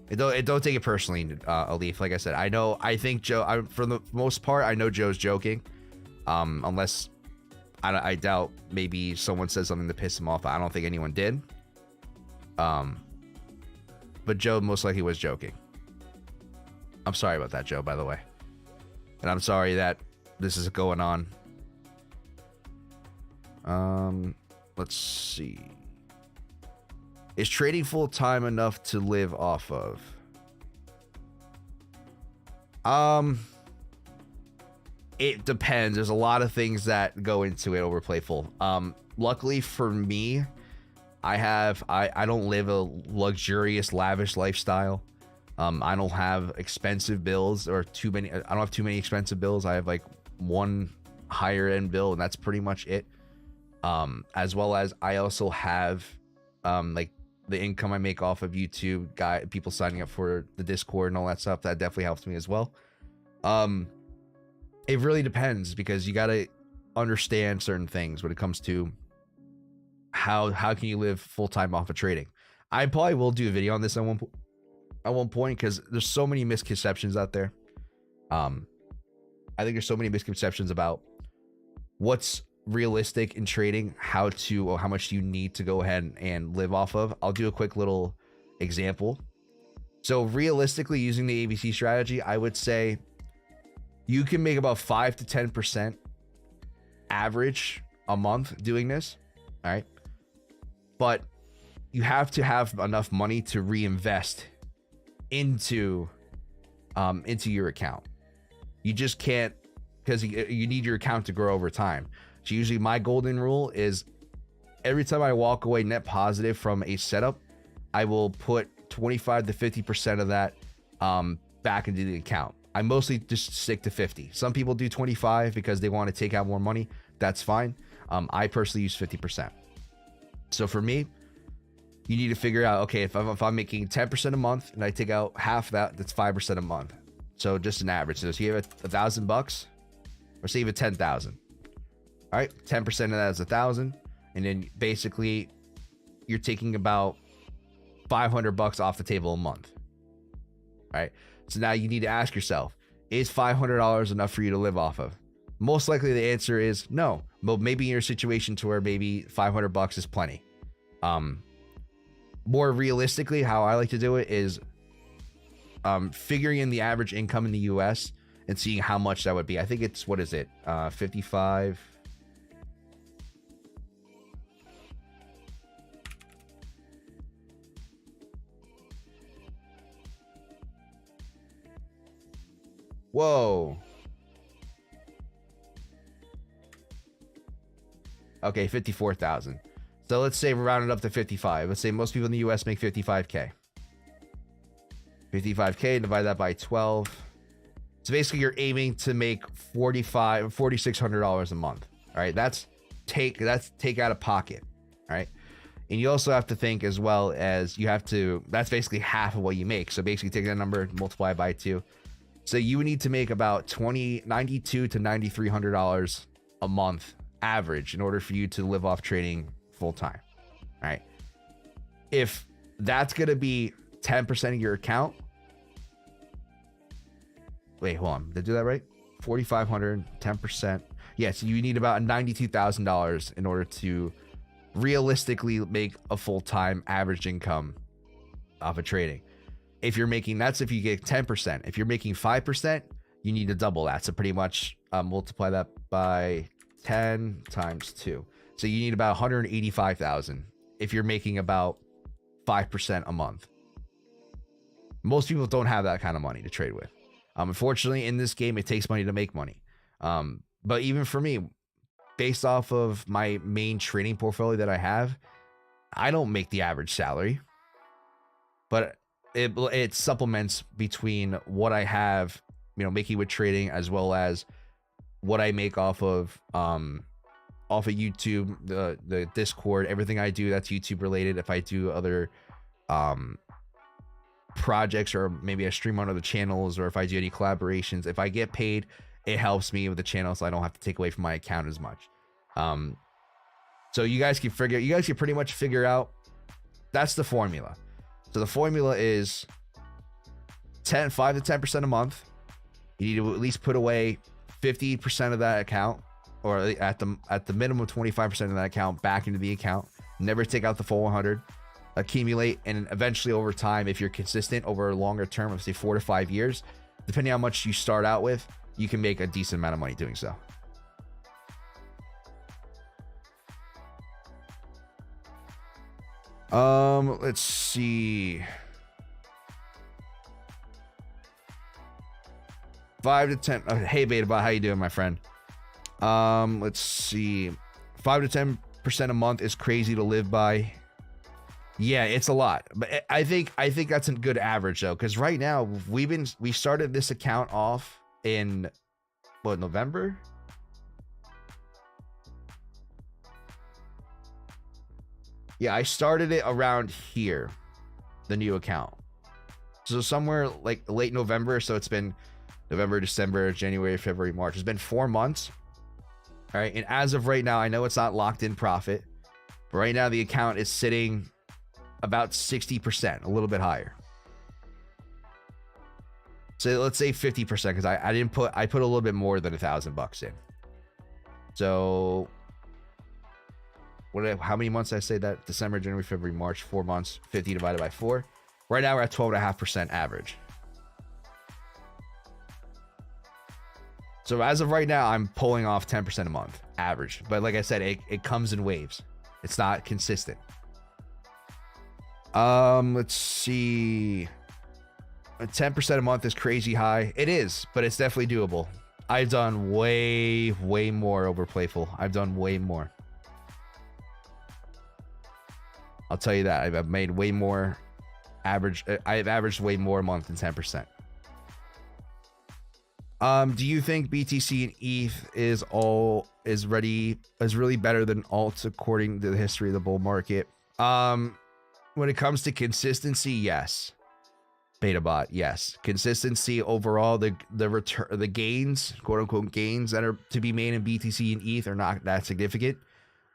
Don't take it personally, Alif. Like I said, I think Joe. For the most part, I know Joe's joking. Unless I doubt maybe someone said something to piss him off. I don't think anyone did. But Joe most likely was joking. I'm sorry about that, Joe, by the way. And I'm sorry that this is going on. Let's see. Is trading full time enough to live off of? It depends. There's a lot of things that go into it over Playful. Luckily for me, I don't live a luxurious, lavish lifestyle. I don't have expensive bills or too many. I don't have too many expensive bills. I have like one higher end bill, and that's pretty much it. As well as I also have like the income I make off of YouTube, people signing up for the Discord and all that stuff. That definitely helps me as well. It really depends, because you got to understand certain things when it comes to how can you live full time off of trading. I probably will do a video on this at one point because there's so many misconceptions out there. I think there's so many misconceptions about what's realistic in trading, how much you need to go ahead and live off of. I'll do a quick little example. So realistically, using the ABC strategy, I would say you can make about 5 to 10% average a month doing this. All right. But you have to have enough money to reinvest into your account. You just can't, because you need your account to grow over time. So usually my golden rule is every time I walk away net positive from a setup, I will put 25 to 50% of that back into the account. I mostly just stick to 50. Some people do 25 because they want to take out more money. That's fine. I personally use 50%. So for me, you need to figure out, okay, if I'm making 10% a month and I take out half of that, that's 5% a month. So just an average. So if you have $1,000 or say even 10,000. All right, 10% of that is 1,000, and then basically you're taking about $500 off the table a month. All right, so now you need to ask yourself, is $500 enough for you to live off of? Most likely the answer is no, but maybe in your situation to where maybe $500 is plenty. More realistically, how I like to do it is figuring in the average income in the US and seeing how much that would be. I think it's, what is it, 55. Whoa. Okay, 54,000. So let's say we're rounding up to 55. Let's say most people in the US make 55K. 55K, divide that by 12. So basically you're aiming to make $4,600 a month. All right, that's take out of pocket. All right. And you also have to think as well as that's basically half of what you make. So basically take that number, multiply it by 2. So you would need to make about $92 to $9,300 a month average in order for you to live off trading full time. All right. If that's going to be 10% of your account. Wait, hold on. Did I do that right? 4,500, 10%. Yeah, so you need about $92,000 in order to realistically make a full-time average income off of trading. If you're making, that's if you get 10%. If you're making 5%, you need to double that. So pretty much multiply that by 10 times 2. So you need about 185,000 if you're making about 5% a month. Most people don't have that kind of money to trade with. Unfortunately, in this game, it takes money to make money. But even for me, based off of my main trading portfolio that I have, I don't make the average salary, but it supplements between what I have, making with trading, as well as what I make off of YouTube, the Discord, everything I do that's YouTube related. If I do other projects, or maybe I stream on other channels, or if I do any collaborations, if I get paid, it helps me with the channel, so I don't have to take away from my account as much. So you guys can pretty much figure out, that's the formula. So the formula is 5 to 10% a month. You need to at least put away 50% of that account, or at the minimum 25% of that account back into the account. Never take out the full 100. Accumulate, and eventually over time, if you're consistent over a longer term of say 4 to 5 years, depending on how much you start out with, you can make a decent amount of money doing so. Let's see. 5 to 10. Hey, BetaBot, how you doing, my friend? Let's see. 5 to 10% a month is crazy to live by. Yeah, it's a lot, but I think that's a good average though, because right now we started this account off in November. Yeah, I started it around here, the new account. So somewhere like late November. So it's been November, December, January, February, March. It's been 4 months. All right, and as of right now, I know it's not locked in profit, but right now the account is sitting about 60%, a little bit higher. So let's say 50%, because I put a little bit more than $1,000 in. So how many months did I say that? December, January, February, March, 4 months, 50 divided by 4. Right now we're at 12.5% average. So as of right now, I'm pulling off 10% a month average. But like I said, it comes in waves. It's not consistent. Let's see. 10% a month is crazy high. It is, but it's definitely doable. I've done way more over Playful. I've done way more. I'll tell you that. I've made way more average. I've averaged way more a month than 10%. Do you think BTC and ETH is really better than alts according to the history of the bull market? When it comes to consistency, yes. BetaBot, yes. Consistency overall, the gains, quote unquote gains that are to be made in BTC and ETH are not that significant.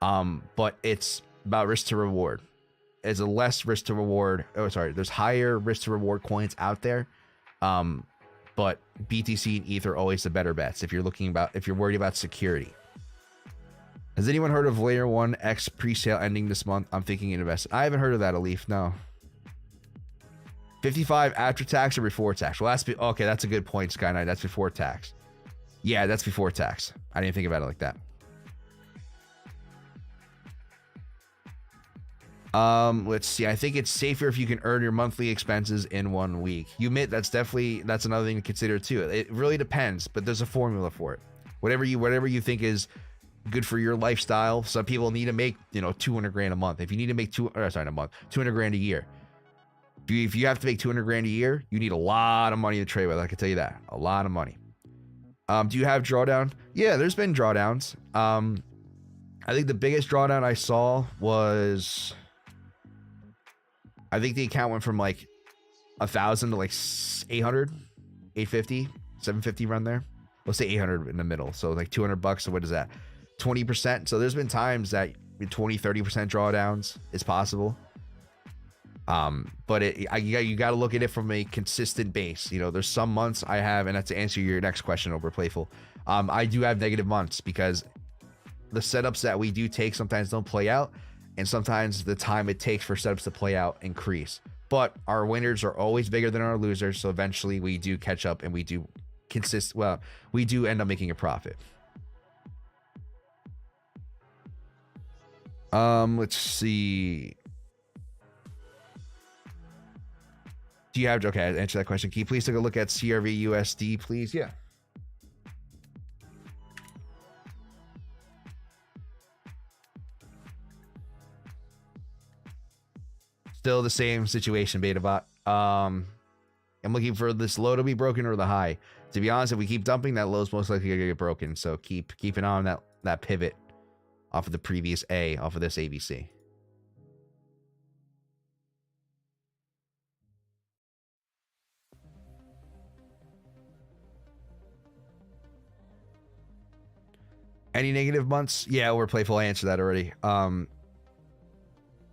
But it's about risk to reward. It's a less risk to reward. Oh, sorry. There's higher risk to reward coins out there. But BTC and ETH are always the better bets if you're worried about security. Has anyone heard of Layer 1 X presale ending this month? I'm thinking invest. I haven't heard of that, Alif. No. 55 after tax or before tax? Well, okay. That's a good point, Sky Knight. That's before tax. Yeah, that's before tax. I didn't think about it like that. Let's see. I think it's safer if you can earn your monthly expenses in 1 week. You admit that's another thing to consider too. It really depends, but there's a formula for it. Whatever you think is good for your lifestyle. Some people need to make, 200 grand a month. If you need to make 200 grand a year. If you have to make 200 grand a year, you need a lot of money to trade with. I can tell you that. A lot of money. Do you have drawdown? Yeah, there's been drawdowns. I think the biggest drawdown I saw was, I think the account went from like 1,000 to like 800, 850, 750 run there. Let's say 800 in the middle. So like $200. So what is that? 20%. So there's been times that 20, 30% drawdowns is possible. But you got to look at it from a consistent base. There's some months I have, and that's to answer your next question over Playful. I do have negative months because the setups that we do take sometimes don't play out, and sometimes the time it takes for setups to play out increase. But our winners are always bigger than our losers, so eventually we do catch up and we do we do end up making a profit. Let's see. Do you have, okay, answer that question. Can you please take a look at CRV USD, please? Yeah. Still the same situation, BetaBot. I'm looking for this low to be broken or the high. To be honest, if we keep dumping, that low is most likely gonna get broken. So keep an eye on that pivot off of the previous A, off of this ABC. Any negative months? Yeah, we're Playful. I answered that already.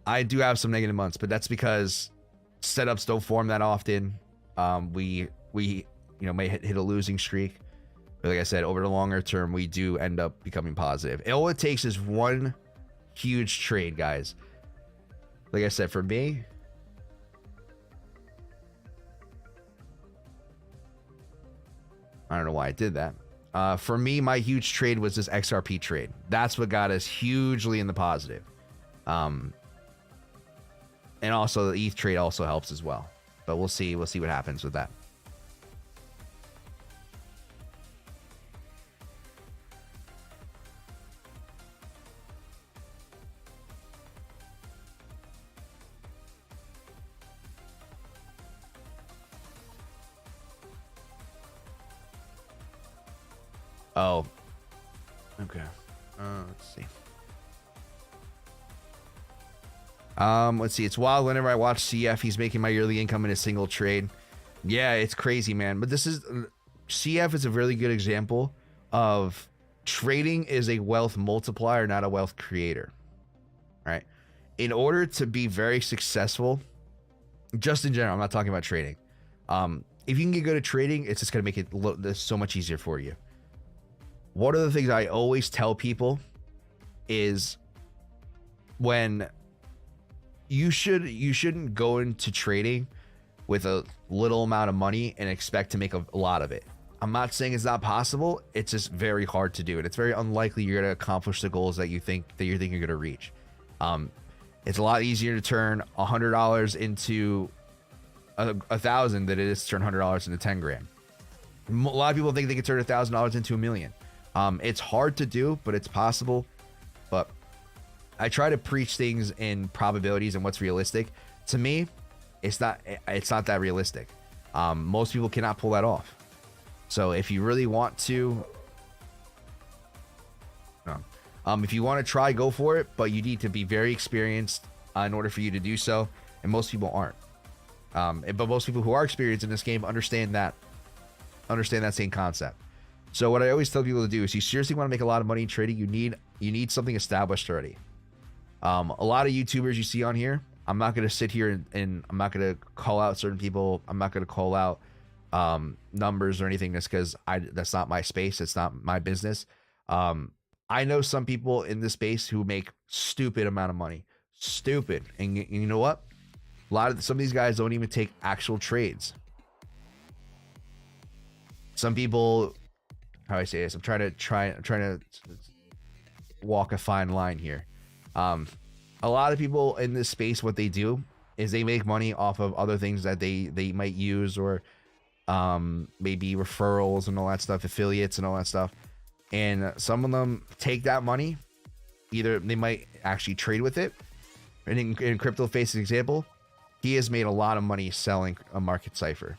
I do have some negative months, but that's because setups don't form that often. We may hit a losing streak. But like I said, over the longer term, we do end up becoming positive. All it takes is one huge trade, guys. Like I said, for me, I don't know why I did that. For me, my huge trade was this XRP trade. That's what got us hugely in the positive. And also the ETH trade also helps as well. But we'll see what happens with that. Oh, okay. Let's see. Let's see. It's wild. Whenever I watch CF, he's making my yearly income in a single trade. Yeah, it's crazy, man. But CF is a really good example of trading is a wealth multiplier, not a wealth creator. Right? in order to be very successful, just in general, I'm not talking about trading. If you can get good at trading, it's just going to make it look so much easier for you. One of the things I always tell people is when you shouldn't go into trading with a little amount of money and expect to make a lot of it. I'm not saying it's not possible. It's just very hard to do, and it's very unlikely you're going to accomplish the goals that you think you're going to reach. It's a lot easier to turn $100 into $1,000 than it is to turn $100 into 10 grand. A lot of people think they can turn $1,000 into $1 million. It's hard to do, but it's possible. But I try to preach things in probabilities and what's realistic. To me, it's not that realistic. Most people cannot pull that off. So if you really want to, if you want to try, go for it. But you need to be very experienced in order for you to do so. And most people aren't. But most people who are experienced in this game understand that same concept. So what I always tell people to do is, you seriously want to make a lot of money in trading, you need something established already. A lot of YouTubers you see on here, I'm not going to sit here and I'm not going to call out certain people. I'm not going to call out numbers or anything, just because that's not my space. It's not my business. I know some people in this space who make stupid amount of money, and you know what? Some of these guys don't even take actual trades. Some people, how do I say this? I'm trying to walk a fine line here. A lot of people in this space, what they do is they make money off of other things that they might use, or maybe referrals and all that stuff, affiliates and all that stuff. And some of them take that money, either they might actually trade with it. And in Crypto Face's example, he has made a lot of money selling a market cipher,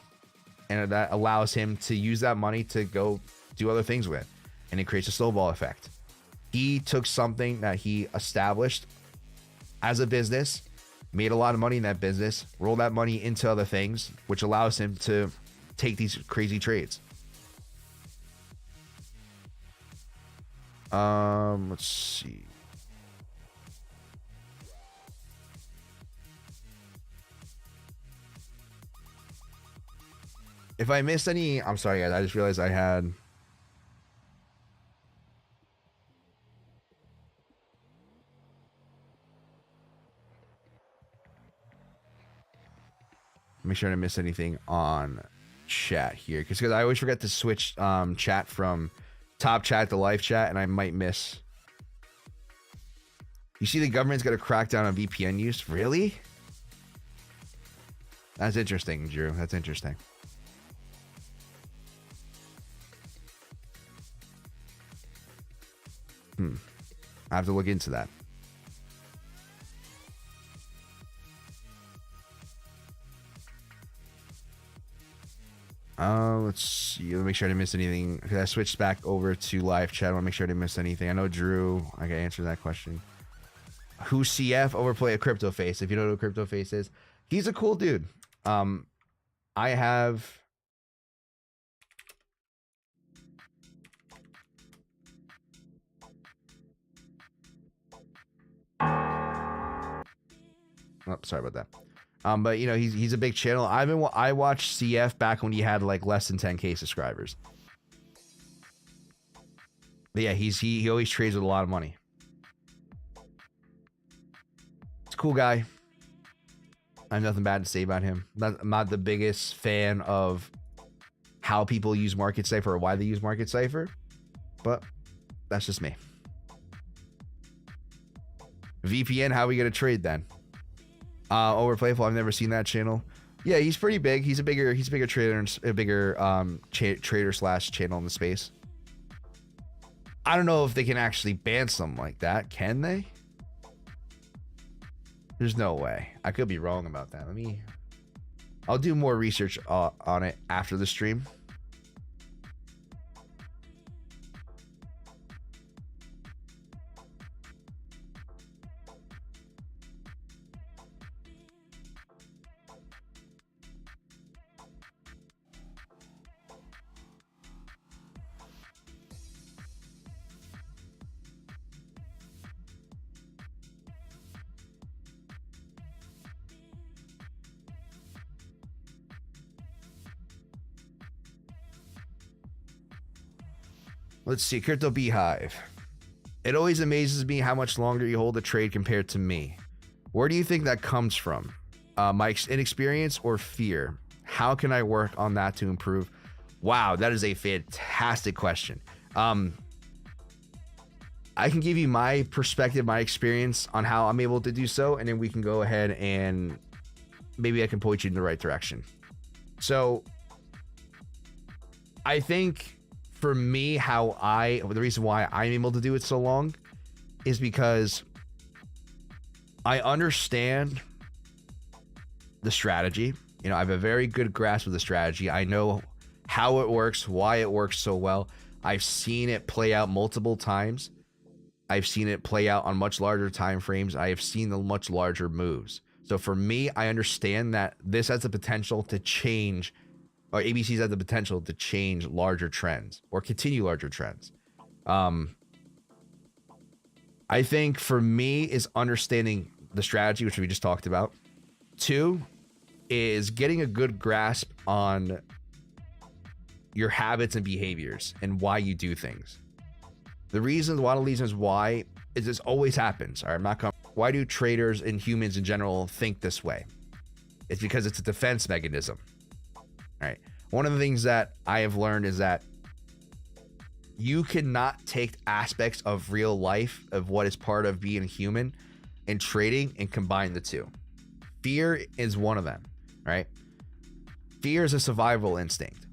and that allows him to use that money to go do other things with, and it creates a snowball effect. He took something that he established as a business, made a lot of money in that business, rolled that money into other things, which allows him to take these crazy trades. Let's see. If I missed any, I'm sorry, guys. I just realized I had. Make sure I didn't miss anything on chat here, because I always forget to switch chat from top chat to live chat, and I might miss. You see, the government's got a crackdown on VPN use. Really? That's interesting, Drew. That's interesting. I have to look into that. Let's see. Let me make sure I didn't miss anything, because I switched back over to live chat. I want to make sure I didn't miss anything. I know Drew, I can answer that question. Who CF overplay a Crypto Face? If you know who Crypto Face is, he's a cool dude. I have. Oh, sorry about that. But you know, he's a big channel. I watched CF back when he had like less than 10K subscribers. But yeah, he always trades with a lot of money. It's a cool guy. I have nothing bad to say about him. I'm not the biggest fan of how people use Market Cipher or why they use Market Cipher, but that's just me. VPN, how are we gonna trade then? Over Playful, I've never seen that channel. Yeah, he's pretty big. He's a bigger trader and a bigger trader slash channel in the space. I don't know if they can actually ban something like that. Can they? There's no way. I could be wrong about that. I'll do more research on it after the stream. Let's see, Crypto Beehive. It always amazes me how much longer you hold a trade compared to me. Where do you think that comes from? My inexperience or fear? How can I work on that to improve? Wow, that is a fantastic question. I can give you my perspective, my experience on how I'm able to do so, and then we can go ahead and maybe I can point you in the right direction. So I think for me, the reason why I'm able to do it so long is because I understand the strategy. You know, I have a very good grasp of the strategy. I know how it works, why it works so well. I've seen it play out multiple times. I've seen it play out on much larger time frames. I have seen the much larger moves. So for me, I understand that this has the potential to change, or ABCs has the potential to change larger trends or continue larger trends. I think for me is understanding the strategy, which we just talked about. 2 is getting a good grasp on your habits and behaviors and why you do things. The reason, one of the reasons why is this always happens. All right, I'm not coming. Why do traders and humans in general think this way? It's because it's a defense mechanism. All right. One of the things that I have learned is that you cannot take aspects of real life, of what is part of being a human and trading, and combine the two. Fear is one of them, right? Fear is a survival instinct.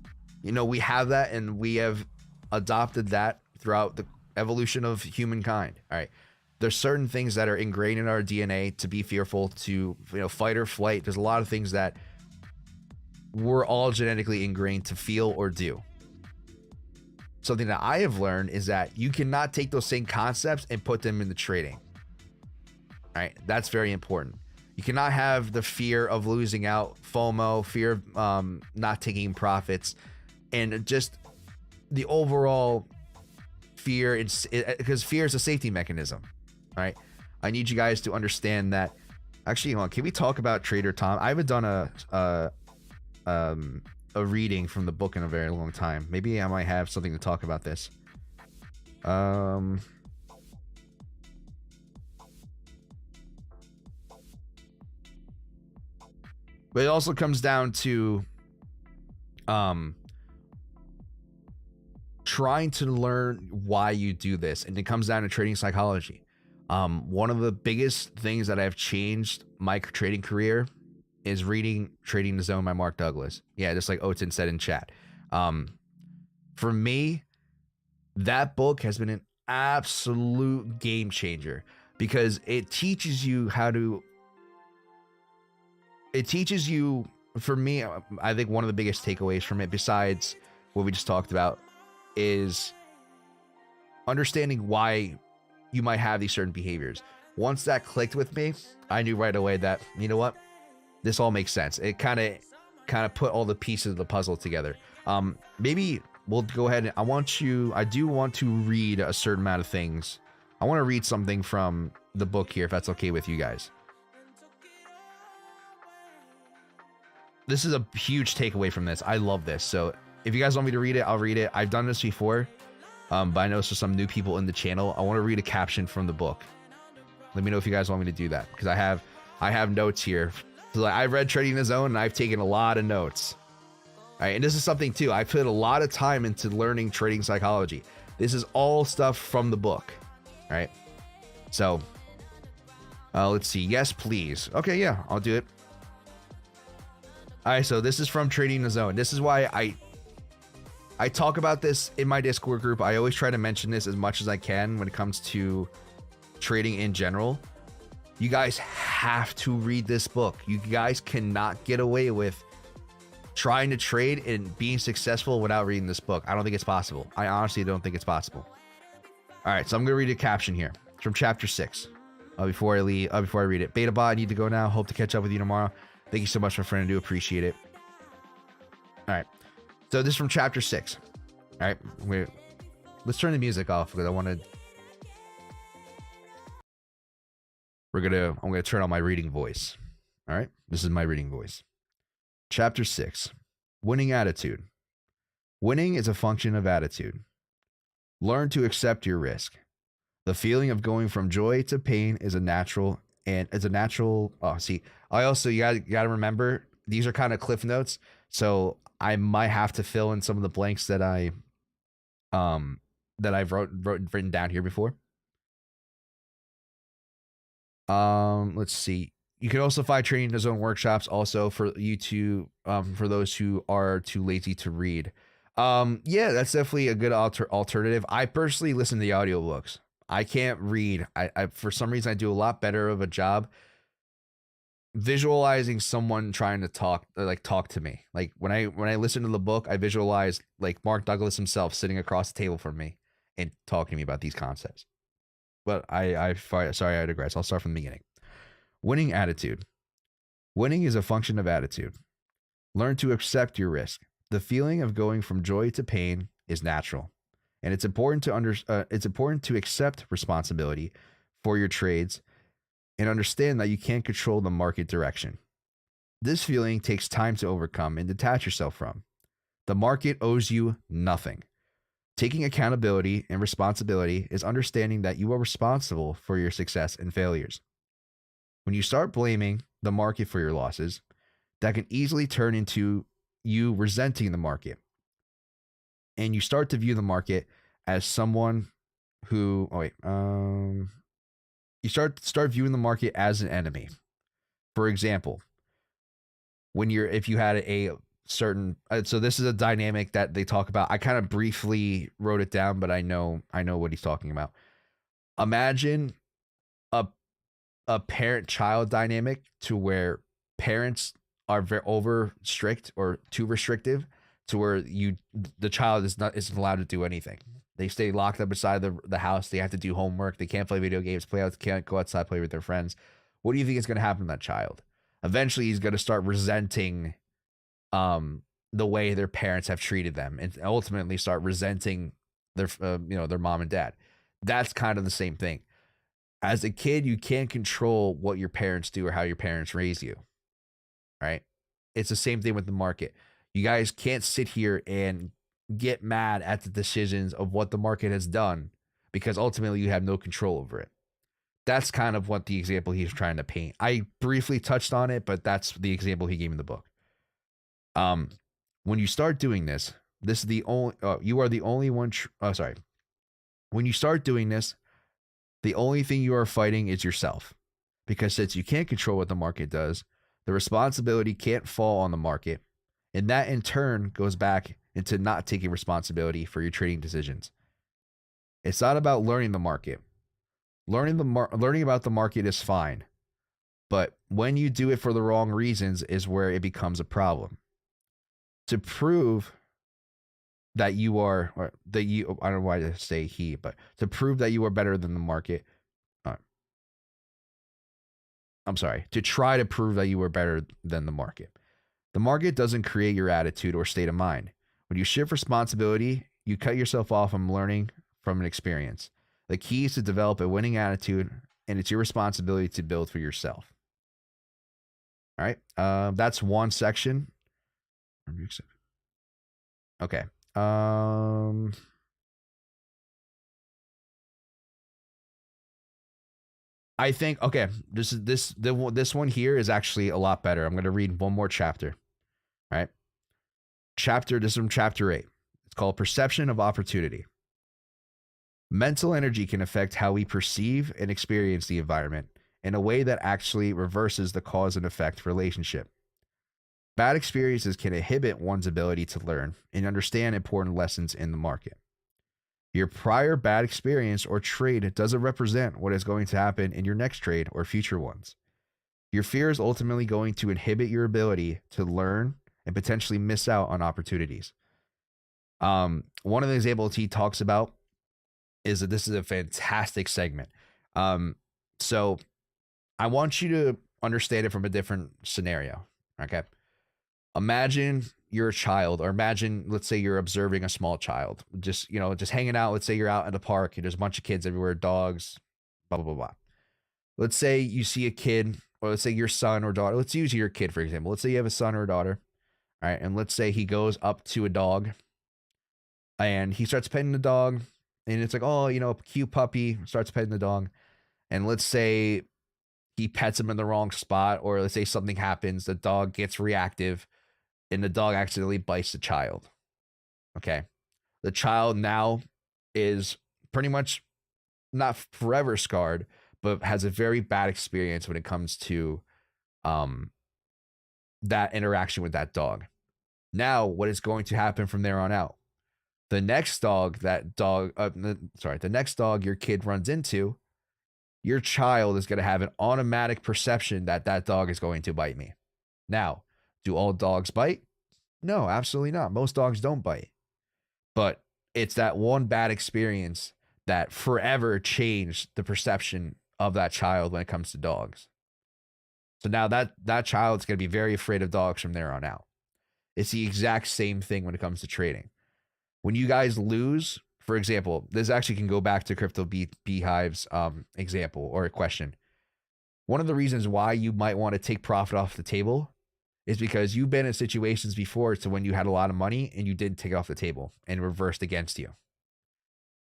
You know, we have that, and we have adopted that throughout the evolution of humankind. All right. There's certain things that are ingrained in our DNA to be fearful, to, you know, fight or flight. There's a lot of things that we're all genetically ingrained to feel or do. Something that I have learned is that you cannot take those same concepts and put them into trading. All right. That's very important. You cannot have the fear of losing out, FOMO, fear of not taking profits, and just the overall fear, because fear is a safety mechanism. All right. I need you guys to understand that. Actually, hold on, can we talk about Trader Tom? I haven't done a reading from the book in a very long time. Maybe I might have something to talk about this. But it also comes down to trying to learn why you do this, and it comes down to trading psychology. One of the biggest things that I've changed my trading career is reading Trading the Zone by Mark Douglas. Yeah, just like Otin said in chat. For me, that book has been an absolute game changer, because it teaches you for me, I think one of the biggest takeaways from it, besides what we just talked about, is understanding why you might have these certain behaviors. Once that clicked with me, I knew right away that, you know what, this all makes sense. It kind of put all the pieces of the puzzle together. Maybe we'll go ahead and I do want to read a certain amount of things. I want to read something from the book here, if that's okay with you guys. This is a huge takeaway from this. I love this. So if you guys want me to read it, I'll read it. I've done this before, but I know there's some new people in the channel. I want to read a caption from the book. Let me know if you guys want me to do that, because I have notes here. So I've read Trading the Zone, and I've taken a lot of notes. All right, and this is something too. I put a lot of time into learning trading psychology. This is all stuff from the book. All right. So let's see. Yes, please. Okay, yeah, I'll do it. All right, so this is from Trading the Zone. This is why I talk about this in my Discord group. I always try to mention this as much as I can when it comes to trading in general. You guys have to read this book. You guys cannot get away with trying to trade and being successful without reading this book. I don't think it's possible. I honestly don't think it's possible. All right, so I'm gonna read a caption here. It's from chapter 6. Before I read it, Beta Bot, I need to go now. Hope to catch up with you tomorrow. Thank you so much, my friend. I do appreciate it. All right, so this is from chapter 6. All right, let's turn the music off, because I'm gonna turn on my reading voice. All right, this is my reading voice. Chapter 6, Winning Attitude. Winning is a function of attitude. Learn to accept your risk. The feeling of going from joy to pain is a natural and it's a natural. Oh, see, I also you got to remember these are kind of cliff notes, so I might have to fill in some of the blanks um that I've written down here before. Let's see. You can also find Trading Zone workshops also for you to for those who are too lazy to read. Yeah, that's definitely a good alternative. I personally listen to the audiobooks. I can't read. I for some reason I do a lot better of a job visualizing someone trying to talk to me. Like when I listen to the book, I visualize like Mark Douglas himself sitting across the table from me and talking to me about these concepts. But sorry, I digress. I'll start from the beginning. Winning attitude. Winning is a function of attitude. Learn to accept your risk. The feeling of going from joy to pain is natural, and it's important to accept responsibility for your trades and understand that you can't control the market direction. This feeling takes time to overcome and detach yourself from. The market owes you nothing. Taking accountability and responsibility is understanding that you are responsible for your success and failures. When you start blaming the market for your losses, that can easily turn into you resenting the market. And you start to view the market as someone who, you start viewing the market as an enemy. For example, if you had a certain, so this is a dynamic that they talk about. I kind of briefly wrote it down, but I know what he's talking about. Imagine a parent-child dynamic to where parents are very over strict or too restrictive to where the child isn't allowed to do anything. They stay locked up inside the house. They have to do homework. They can't play video games, can't go outside, play with their friends. What do you think is going to happen to that child? Eventually, he's going to start resenting the way their parents have treated them, and ultimately start resenting their mom and dad. That's kind of the same thing. As a kid, you can't control what your parents do or how your parents raise you, right? It's the same thing with the market. You guys can't sit here and get mad at the decisions of what the market has done because ultimately you have no control over it. That's kind of what the example he's trying to paint. I briefly touched on it, but that's the example he gave in the book. When you start doing this, this is the only you are the only one. When you start doing this, the only thing you are fighting is yourself, because since you can't control what the market does, the responsibility can't fall on the market, and that in turn goes back into not taking responsibility for your trading decisions. It's not about learning the market. Learning about the market is fine, but when you do it for the wrong reasons is where it becomes a problem. To prove that you are, or that you, I don't know why to say he, but to prove that you are better than the market, to try to prove that you are better than the market. The market doesn't create your attitude or state of mind. When you shift responsibility, you cut yourself off from learning from an experience. The key is to develop a winning attitude, and it's your responsibility to build for yourself. All right. That's one section. Okay. I think, okay, this one here is actually a lot better. I'm going to read one more chapter. All right. This is from chapter 8. It's called Perception of Opportunity. Mental energy can affect how we perceive and experience the environment in a way that actually reverses the cause and effect relationship. Bad experiences can inhibit one's ability to learn and understand important lessons in the market. Your prior bad experience or trade doesn't represent what is going to happen in your next trade or future ones. Your fear is ultimately going to inhibit your ability to learn and potentially miss out on opportunities. One of the examples he talks about is that this is a fantastic segment. So I want you to understand it from a different scenario. Okay. Imagine you're a child, or imagine, let's say you're observing a small child, just hanging out. Let's say you're out in the park and there's a bunch of kids everywhere, dogs, blah, blah, blah, blah. Let's say you see a kid, or let's say your son or daughter. Let's use your kid, for example. Let's say you have a son or a daughter. All right. And let's say he goes up to a dog and he starts petting the dog, and it's like, oh, you know, a cute puppy starts petting the dog, and let's say he pets him in the wrong spot, or let's say something happens, the dog gets reactive, and the dog accidentally bites the child. Okay, the child now is pretty much not forever scarred, but has a very bad experience when it comes to um that interaction with that dog. Now, what is going to happen from there on out? The next dog the next dog your kid runs into, your child is going to have an automatic perception that that dog is going to bite me. Now, do all dogs bite? No, absolutely not. Most dogs don't bite. But it's that one bad experience that forever changed the perception of that child when it comes to dogs. So now that child's going to be very afraid of dogs from there on out. It's the exact same thing when it comes to trading. When you guys lose, for example, this actually can go back to Crypto Beehive's example or a question. One of the reasons why you might want to take profit off the table is because you've been in situations before to when you had a lot of money and you didn't take it off the table and reversed against you.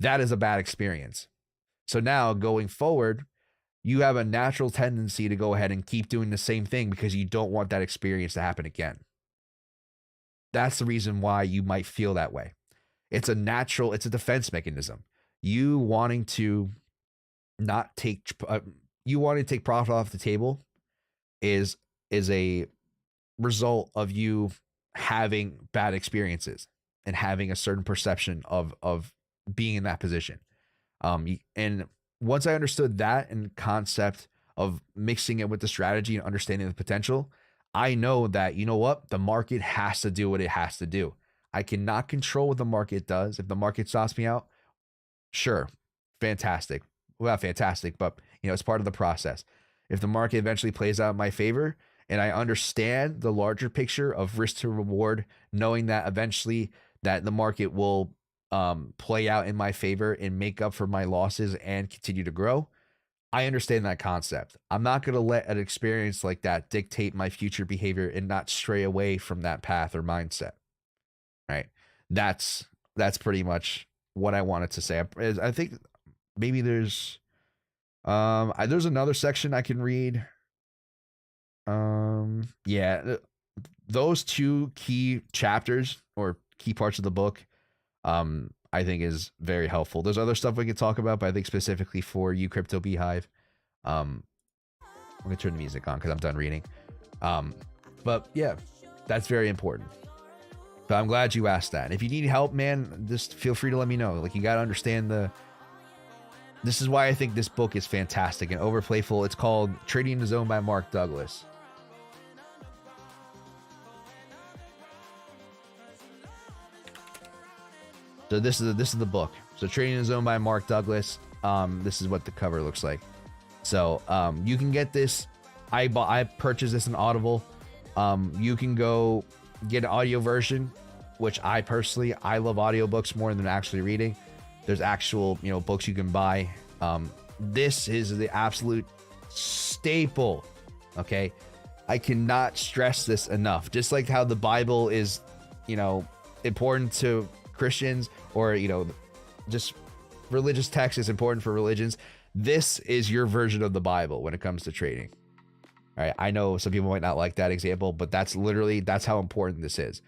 That is a bad experience. So now going forward, you have a natural tendency to go ahead and keep doing the same thing because you don't want that experience to happen again. That's the reason why you might feel that way. It's a defense mechanism. You wanting to take profit off the table is a result of you having bad experiences and having a certain perception of being in that position. And once I understood that and concept of mixing it with the strategy and understanding the potential, I know that, you know what, the market has to do what it has to do. I cannot control what the market does. If the market stops me out, sure, fantastic. Well, not fantastic, but you know, it's part of the process. If the market eventually plays out in my favor and I understand the larger picture of risk to reward, knowing that eventually that the market will play out in my favor and make up for my losses and continue to grow, I understand that concept. I'm not going to let an experience like that dictate my future behavior and not stray away from that path or mindset. Right. That's pretty much what I wanted to say. I think maybe there's another section I can read. Yeah, those two key chapters or key parts of the book, I think is very helpful. There's other stuff we can talk about, but I think specifically for you, Crypto Beehive, I'm gonna turn the music on because I'm done reading. But yeah, that's very important. But I'm glad you asked that. If you need help, man, just feel free to let me know. Like, you got to understand this is why I think this book is fantastic and overplayful. It's called Trading in the Zone by Mark Douglas. So this is the book. So Trading in the Zone by Mark Douglas. This is what the cover looks like. So you can get this. I purchased this in Audible. You can go get an audio version, which I love audiobooks more than actually reading. There's actual, books you can buy. This is the absolute staple. Okay. I cannot stress this enough. Just like how the Bible is, important to Christians, or, just religious text is important for religions. This is your version of the Bible when it comes to trading. All right. I know some people might not like that example, but that's how important this is.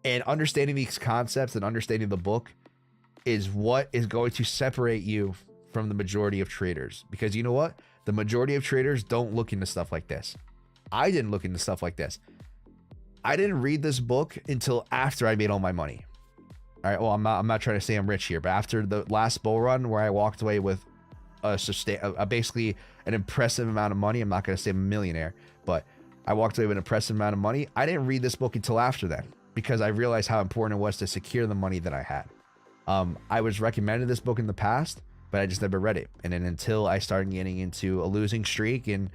And understanding these concepts and understanding the book is what is going to separate you from the majority of traders. Because you know what? The majority of traders don't look into stuff like this. I didn't look into stuff like this. I didn't read this book until after I made all my money. All right. Well, I'm not trying to say I'm rich here, but after the last bull run where I walked away with basically an impressive amount of money. I'm not going to say I'm a millionaire, but I walked away with an impressive amount of money. I didn't read this book until after that because I realized how important it was to secure the money that I had. I was recommended this book in the past, but I just never read it. And then until I started getting into a losing streak and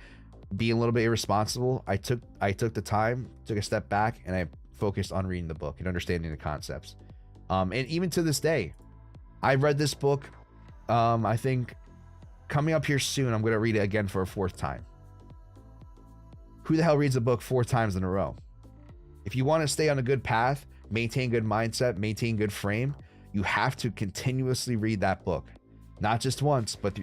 being a little bit irresponsible, I took the time, took a step back, and I focused on reading the book and understanding the concepts. And even to this day, I read this book. I think coming up here soon, I'm going to read it again for a fourth time. Who the hell reads a book 4 times in a row? If you want to stay on a good path, maintain good mindset, maintain good frame, You have to continuously read that book, not just once, but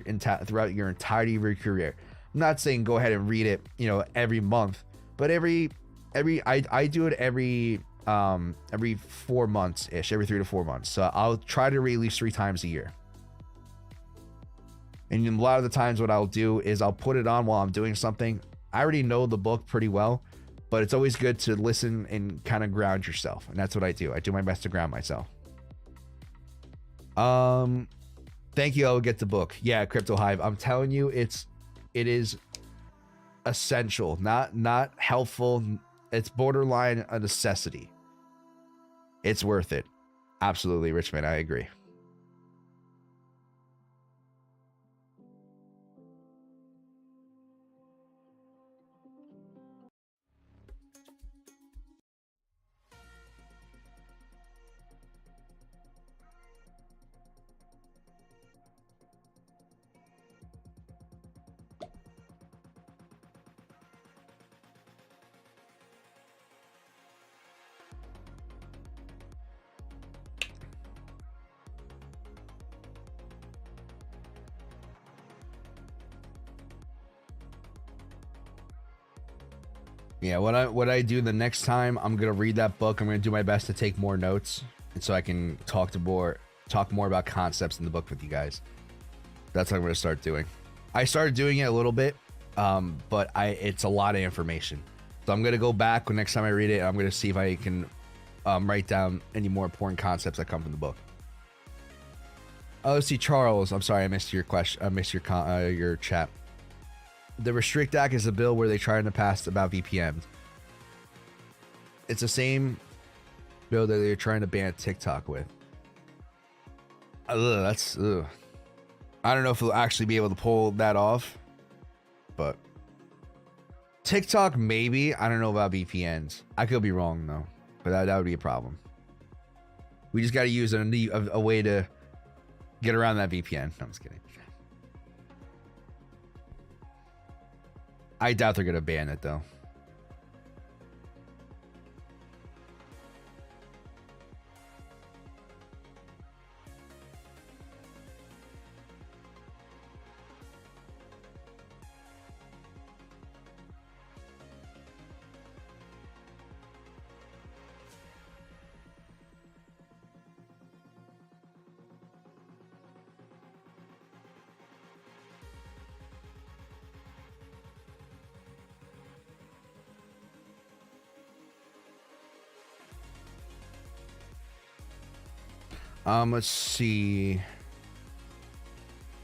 throughout your entirety of your career. I'm not saying go ahead and read it, you know, every month, but I do it every 4 months ish, every 3 to 4 months. So I'll try to read at least 3 times a year. And a lot of the times what I'll do is I'll put it on while I'm doing something. I already know the book pretty well, but it's always good to listen and kind of ground yourself. And that's what I do. I do my best to ground myself. Thank you. I'll get the book. Yeah, Crypto Hive. I'm telling you, it is essential, not helpful. It's borderline a necessity. It's worth it. Absolutely, Richmond. I agree. Yeah, what I do the next time, I'm gonna read that book. I'm gonna do my best to take more notes, and so I can talk more about concepts in the book with you guys. That's what I'm gonna start doing. I started doing it a little bit, but it's a lot of information. So I'm gonna go back next time I read it. And I'm gonna see if I can write down any more important concepts that come from the book. Oh, see, Charles. I'm sorry, I missed your question. I missed your chat. The Restrict Act is a bill where they try to pass about VPNs. It's the same bill that they're trying to ban TikTok with. I don't know if we'll actually be able to pull that off, but TikTok maybe. I don't know about VPNs. I could be wrong though, but that would be a problem. We just got to use a way to get around that VPN. No, I'm just kidding. I doubt they're gonna ban it though. Let's see.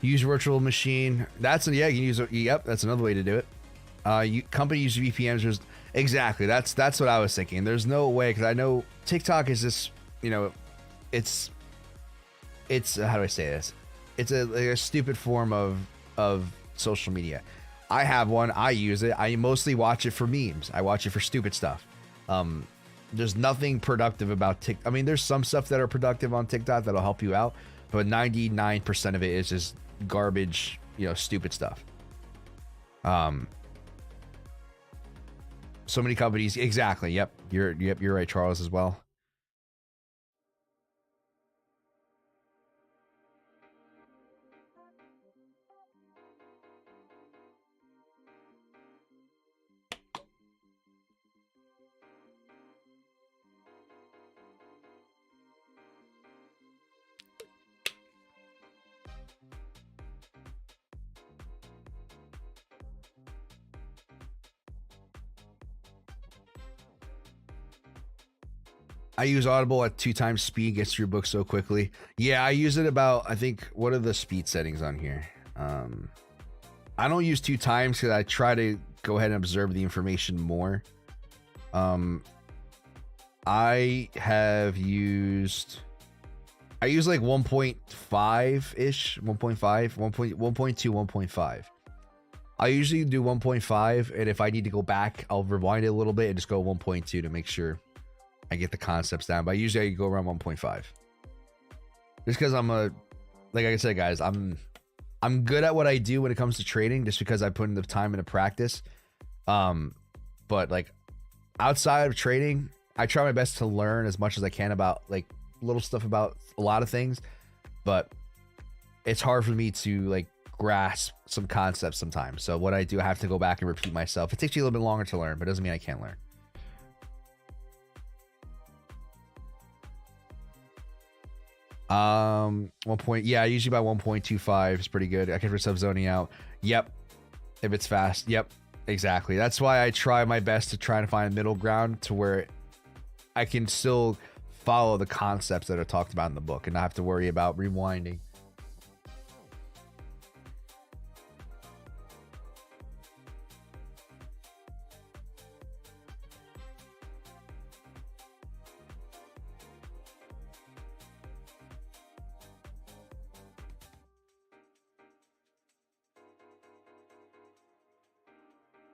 Use virtual machine. That's yeah. You can use. Yep, that's another way to do it. Company use VPNs. Exactly. That's what I was thinking. There's no way, because I know TikTok is this. You know, it's how do I say this? It's a stupid form of social media. I have one. I use it. I mostly watch it for memes. I watch it for stupid stuff. There's nothing productive about TikTok. I mean, there's some stuff that are productive on TikTok that'll help you out, but 99% of it is just garbage, you know, stupid stuff. So many companies. Exactly. Yep. You're right, Charles, as well. I use Audible at 2 times speed, gets through your book so quickly. Yeah, I use it about, I think, what are the speed settings on here? I don't use 2 times because I try to go ahead and observe the information more. I use like 1.5-ish, 1.5, 1.2, 1.5. I usually do 1.5, and if I need to go back, I'll rewind it a little bit and just go 1.2 to make sure I get the concepts down. But usually I go around 1.5. Just because like I said, guys, I'm good at what I do when it comes to trading, just because I put in the time into practice. But like outside of trading, I try my best to learn as much as I can about like little stuff about a lot of things, but it's hard for me to like grasp some concepts sometimes. So what I do, I have to go back and repeat myself. It takes you a little bit longer to learn, but it doesn't mean I can't learn. Yeah, usually by 1.25 is pretty good. I can myself zoning out. Yep. If it's fast. Yep. Exactly. That's why I try my best to try and find a middle ground to where I can still follow the concepts that are talked about in the book and not have to worry about rewinding.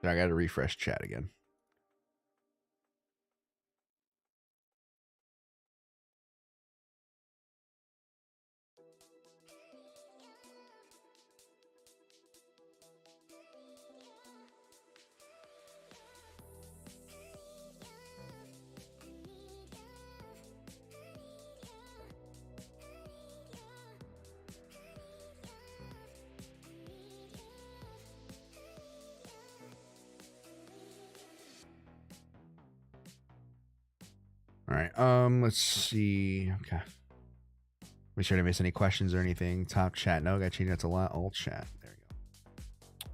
I got to refresh chat again. All right. Let's see. Okay. Make sure I didn't miss any questions or anything. Top chat. No, got cheating. That's a lot. Alt chat. There you go.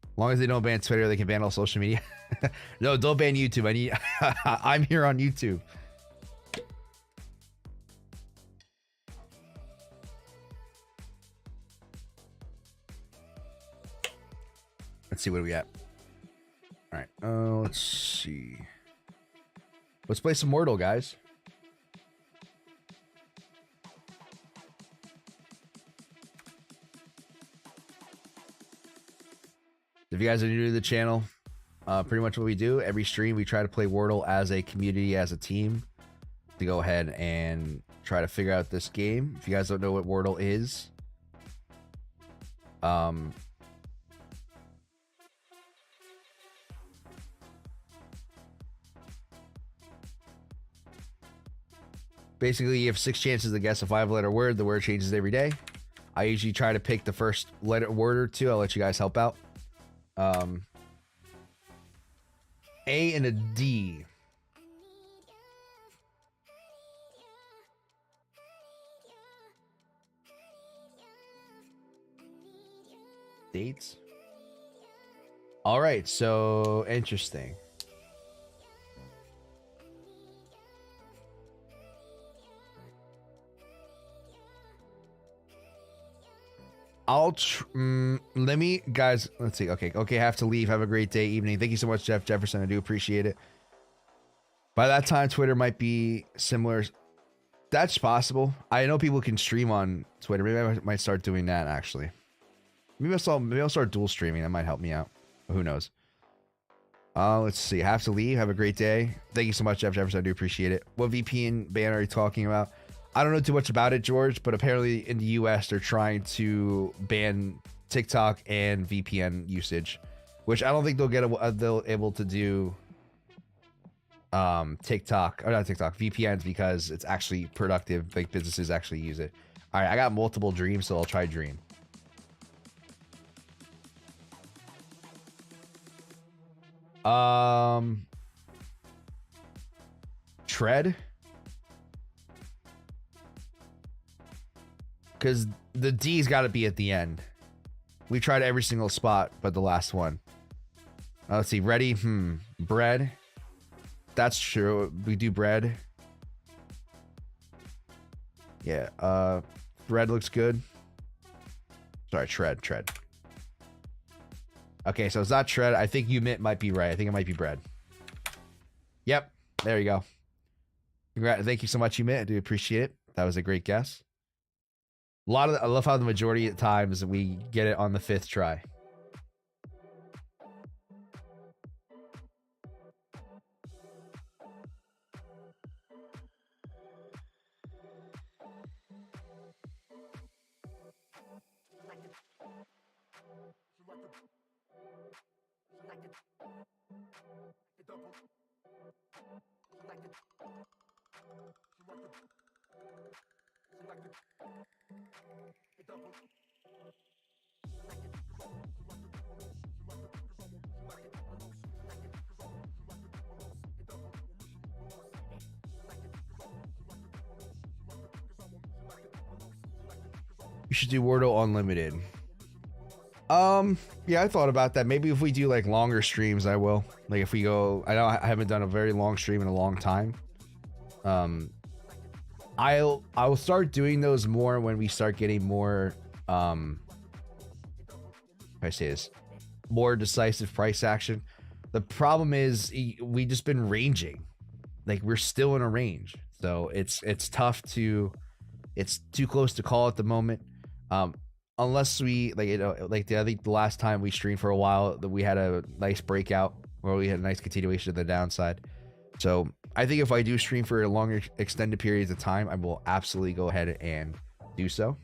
As long as they don't ban Twitter, they can ban all social media. No, don't ban YouTube. I need. I'm here on YouTube. Let's see what are we at. All right. Let's see. Let's play some Wordle, guys. If you guys are new to the channel, pretty much what we do every stream, we try to play Wordle as a community, as a team, to go ahead and try to figure out this game. If you guys don't know what Wordle is, basically you have 6 chances to guess a 5-letter word. The word changes every day. I usually try to pick the first letter word or two. I'll let you guys help out. A and a D. Dates. All right, so interesting. Let me, guys, let's see. Okay, I have to leave. Have a great day, evening. Thank you so much, Jeff Jefferson. I do appreciate it. By that time, Twitter might be similar. That's possible. I know people can stream on Twitter. Maybe I might start doing that, actually. Maybe I'll start dual streaming. That might help me out. But who knows? Let's see. Have to leave. Have a great day. Thank you so much, Jeff Jefferson. I do appreciate it. What VPN ban are you talking about? I don't know too much about it, George, but apparently in the US, they're trying to ban TikTok and VPN usage, which I don't think they'll able to do TikTok, or not TikTok, VPNs, because it's actually productive. Like, businesses actually use it. All right, I got multiple dreams, so I'll try dream. Tread. Because the D's got to be at the end. We tried every single spot, but the last one. Let's see. Ready? Bread. That's true. We do bread. Yeah. Bread looks good. Sorry, tread. Okay, so it's not tread. I think you might be right. I think it might be bread. Yep. There you go. Thank you so much, Umit. I do appreciate it. That was a great guess. I love how the majority of times we get it on the 5th try. You should do Wordle Unlimited. Yeah, I thought about that. Maybe if we do like longer streams, I will. Like if we go, I know I haven't done a very long stream in a long time. I'll start doing those more when we start getting more how I say this, more decisive price action. The problem is we just been ranging. Like we're still in a range. So it's tough to, it's too close to call at the moment. Unless we like, you know, like I think the last time we streamed for a while that we had a nice breakout where we had a nice continuation of the downside. So I think if I do stream for a longer extended periods of time, I will absolutely go ahead and do so.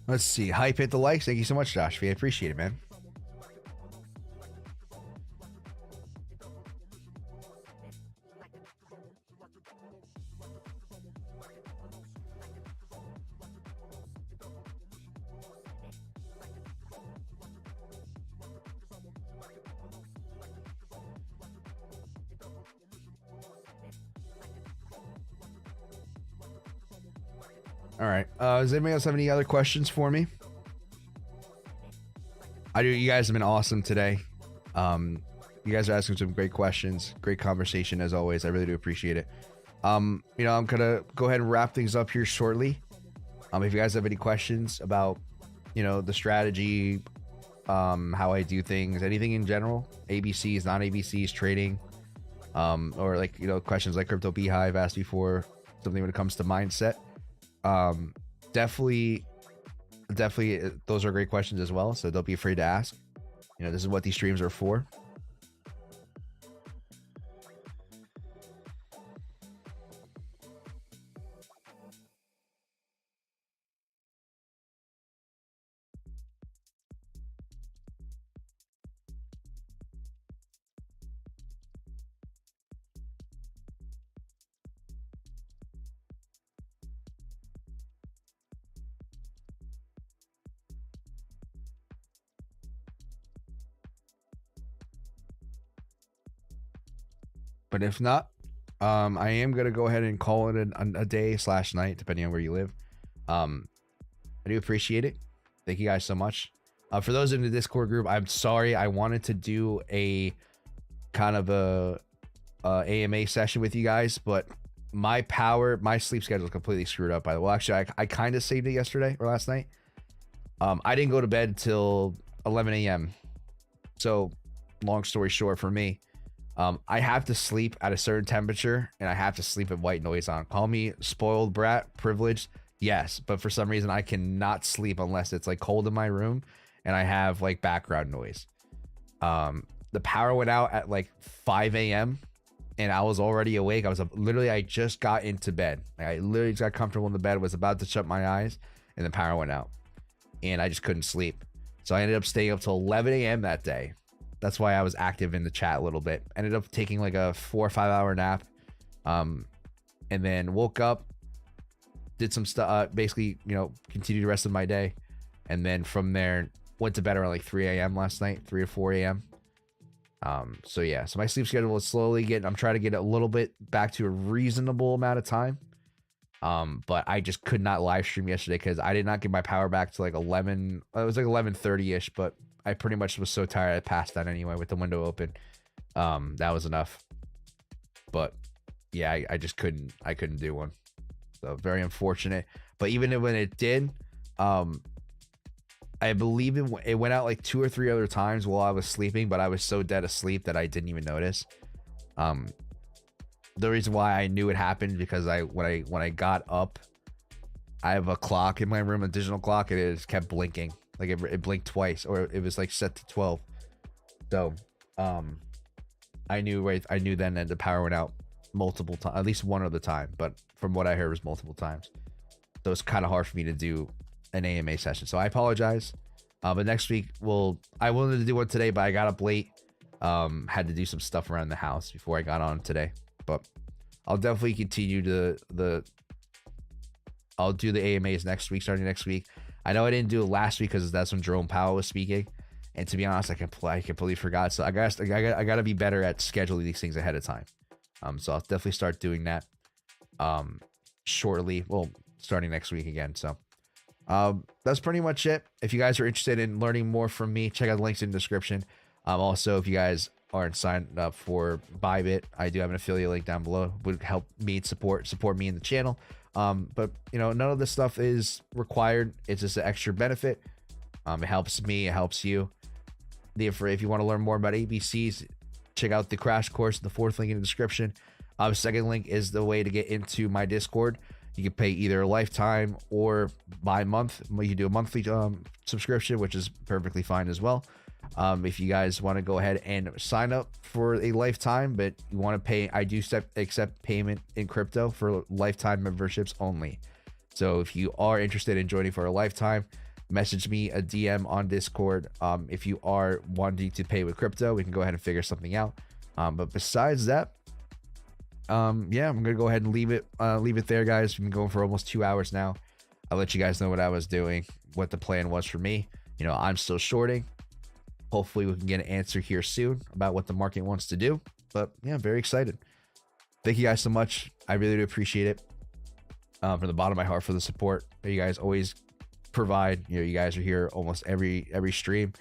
Let's see. Hype hit the likes. Thank you so much, Josh. I appreciate it, man. All right. Does anybody else have any other questions for me? I do. You guys have been awesome today. You guys are asking some great questions. Great conversation as always. I really do appreciate it. You know, I'm gonna go ahead and wrap things up here shortly. If you guys have any questions about, you know, the strategy, how I do things, anything in general, ABCs, non-ABCs, trading, or like, you know, questions like Crypto Beehive asked before, something when it comes to mindset. Definitely those are great questions as well, so don't be afraid to ask. You know, this is what these streams are for. But if not, I am gonna go ahead and call it a day / night, depending on where you live. I do appreciate it. Thank you guys so much. For those in the Discord group, I'm sorry. I wanted to do a kind of a AMA session with you guys, but my sleep schedule is completely screwed up. By the way, actually, I kind of saved it yesterday or last night. I didn't go to bed till 11 a.m. So, long story short, for me, I have to sleep at a certain temperature and I have to sleep with white noise on. Call me spoiled brat, privileged, yes, but for some reason I cannot sleep unless it's like cold in my room and I have like background noise. The power went out at like 5 a.m. and I was already awake. I just got into bed. Like, I literally just got comfortable in the bed, was about to shut my eyes, and the power went out and I just couldn't sleep. So I ended up staying up till 11 a.m. that day. That's why I was active in the chat a little bit. Ended up taking like a 4 or 5 hour nap. And then woke up, did some stuff, basically, you know, continued the rest of my day. And then from there, went to bed around like 3 a.m. last night, 3 or 4 a.m. So yeah, so my sleep schedule is slowly I'm trying to get a little bit back to a reasonable amount of time. But I just could not live stream yesterday because I did not get my power back to like 11. It was like 11:30-ish, but I pretty much was so tired I passed out anyway with the window open. That was enough. But yeah, I just couldn't do one. So very unfortunate. But even when it did, I believe it went out like 2 or 3 other times while I was sleeping, but I was so dead asleep that I didn't even notice. the reason why I knew it happened because when I got up, I have a clock in my room, a digital clock, and it just kept blinking. Like it blinked twice, or it was like set to 12. So, I knew then that the power went out multiple times, at least one other time. But from what I heard, it was multiple times. So it's kind of hard for me to do an AMA session. So I apologize. But next week I wanted to do one today, but I got up late. Had to do some stuff around the house before I got on today. But I'll definitely continue I'll do the AMAs next week, starting next week. I know I didn't do it last week because that's when Jerome Powell was speaking. And to be honest, I completely forgot. So I gotta be better at scheduling these things ahead of time. So I'll definitely start doing that shortly. Well, starting next week again. So that's pretty much it. If you guys are interested in learning more from me, check out the links in the description. Also, if you guys aren't signed up for Bybit, I do have an affiliate link down below. Would help me support me in the channel. But you know, none of this stuff is required. It's just an extra benefit. It helps me, it helps you. If you want to learn more about ABCs, check out the crash course, the fourth link in the description. Second link is the way to get into my Discord. You can pay either a lifetime or by month. You can do a monthly subscription, which is perfectly fine as well. If you guys want to go ahead and sign up for a lifetime, but you want to pay, I do accept payment in crypto for lifetime memberships only. So if you are interested in joining for a lifetime, message me a DM on Discord. If you are wanting to pay with crypto, we can go ahead and figure something out. But besides that, yeah, I'm gonna go ahead and leave it there, guys. We've been going for almost 2 hours now. I'll let you guys know what I was doing, what the plan was for me. You know, I'm still shorting. Hopefully we can get an answer here soon about what the market wants to do. But yeah, I'm very excited. Thank you guys so much. I really do appreciate it. From the bottom of my heart for the support that you guys always provide. You know, you guys are here almost every stream.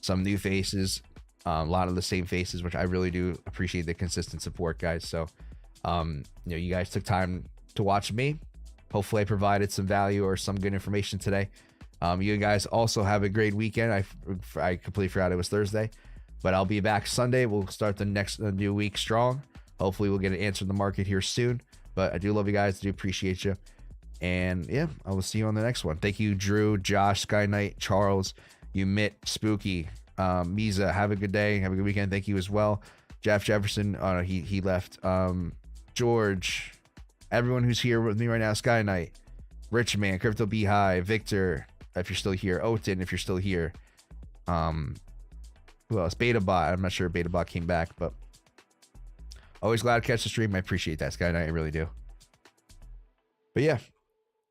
Some new faces, a lot of the same faces, which I really do appreciate the consistent support, guys. So you know, you guys took time to watch me. Hopefully I provided some value or some good information today. You guys also have a great weekend. I completely forgot it was Thursday, but I'll be back Sunday. We'll start the new week strong. Hopefully we'll get an answer in the market here soon. But I do love you guys. I do appreciate you. And yeah, I will see you on the next one. Thank you, Drew, Josh, Sky Knight, Charles, Umit, Spooky, Misa. Have a good day. Have a good weekend. Thank you as well. Jeff Jefferson. Oh no, he left. George, everyone who's here with me right now. Sky Knight, Rich Man, Crypto Beehive, Victor, if you're still here, Oten, if you're still here. Who else? BetaBot. I'm not sure if BetaBot came back, but always glad to catch the stream. I appreciate that, Sky Knight. I really do. But yeah,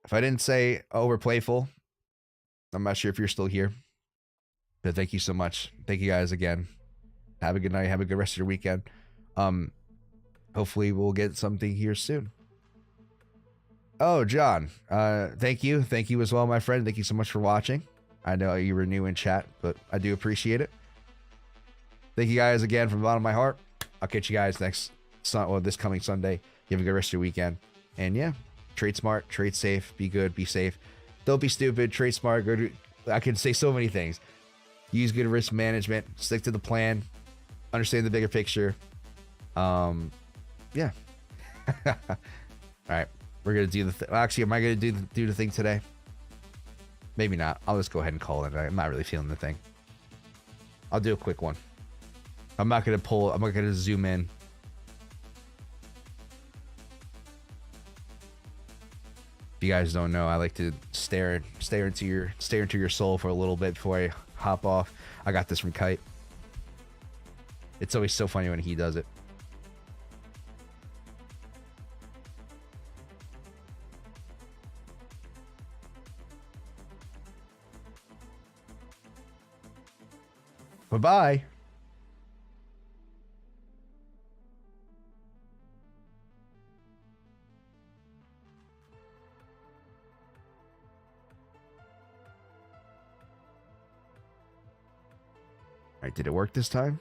if I didn't say we're playful, I'm not sure if you're still here. But thank you so much. Thank you guys again. Have a good night. Have a good rest of your weekend. Hopefully we'll get something here soon. Oh, John, thank you. Thank you as well, my friend. Thank you so much for watching. I know you were new in chat, but I do appreciate it. Thank you guys again from the bottom of my heart. I'll catch you guys this coming Sunday. You have a good rest of your weekend. And yeah, trade smart, trade safe, be good, be safe. Don't be stupid, trade smart. I can say so many things. Use good risk management, stick to the plan, understand the bigger picture. Yeah. All right. We're going to do the actually, am I going to do the thing today? Maybe not. I'll just go ahead and call it. I'm not really feeling the thing. I'll do a quick one. I'm not going to zoom in. If you guys don't know, I like to stare into your soul for a little bit before I hop off. I got this from Kite. It's always so funny when he does it. Bye-bye. All right, did it work this time?